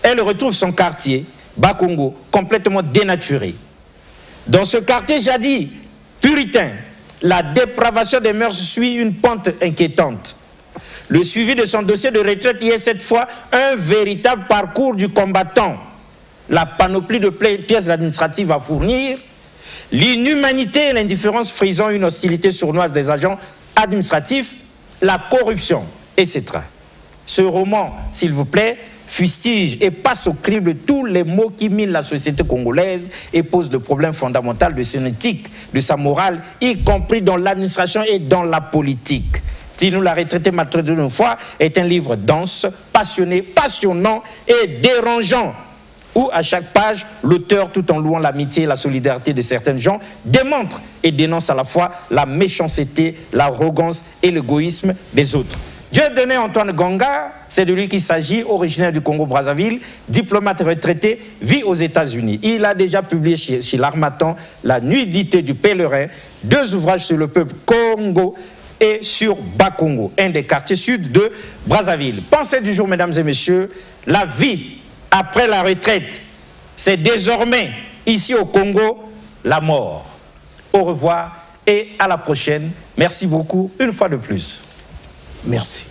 elle retrouve son quartier, Bakongo, complètement dénaturé. Dans ce quartier jadis puritain, la dépravation des mœurs suit une pente inquiétante. Le suivi de son dossier de retraite y est cette fois un véritable parcours du combattant. La panoplie de pièces administratives à fournir, l'inhumanité et l'indifférence frisant une hostilité sournoise des agents administratifs, la corruption, etc. Ce roman, s'il vous plaît, fustige et passe au crible tous les maux qui minent la société congolaise et posent le problème fondamental de son éthique, de sa morale, y compris dans l'administration et dans la politique. Tinou, la retraitée maltraitée d'une fois, est un livre dense, passionné, passionnant et dérangeant, où à chaque page, l'auteur, tout en louant l'amitié et la solidarité de certains gens, démontre et dénonce à la fois la méchanceté, l'arrogance et l'égoïsme des autres. Dieudonné Antoine Gonga, c'est de lui qu'il s'agit, originaire du Congo-Brazzaville, diplomate retraité, vit aux États-Unis. Il a déjà publié chez l'Harmattan La nudité du pèlerin, 2 ouvrages sur le peuple Congo et sur Bakongo, un des quartiers sud de Brazzaville. Pensée du jour, mesdames et messieurs, la vie après la retraite, c'est désormais, ici au Congo, la mort. Au revoir et à la prochaine. Merci beaucoup, une fois de plus. Merci.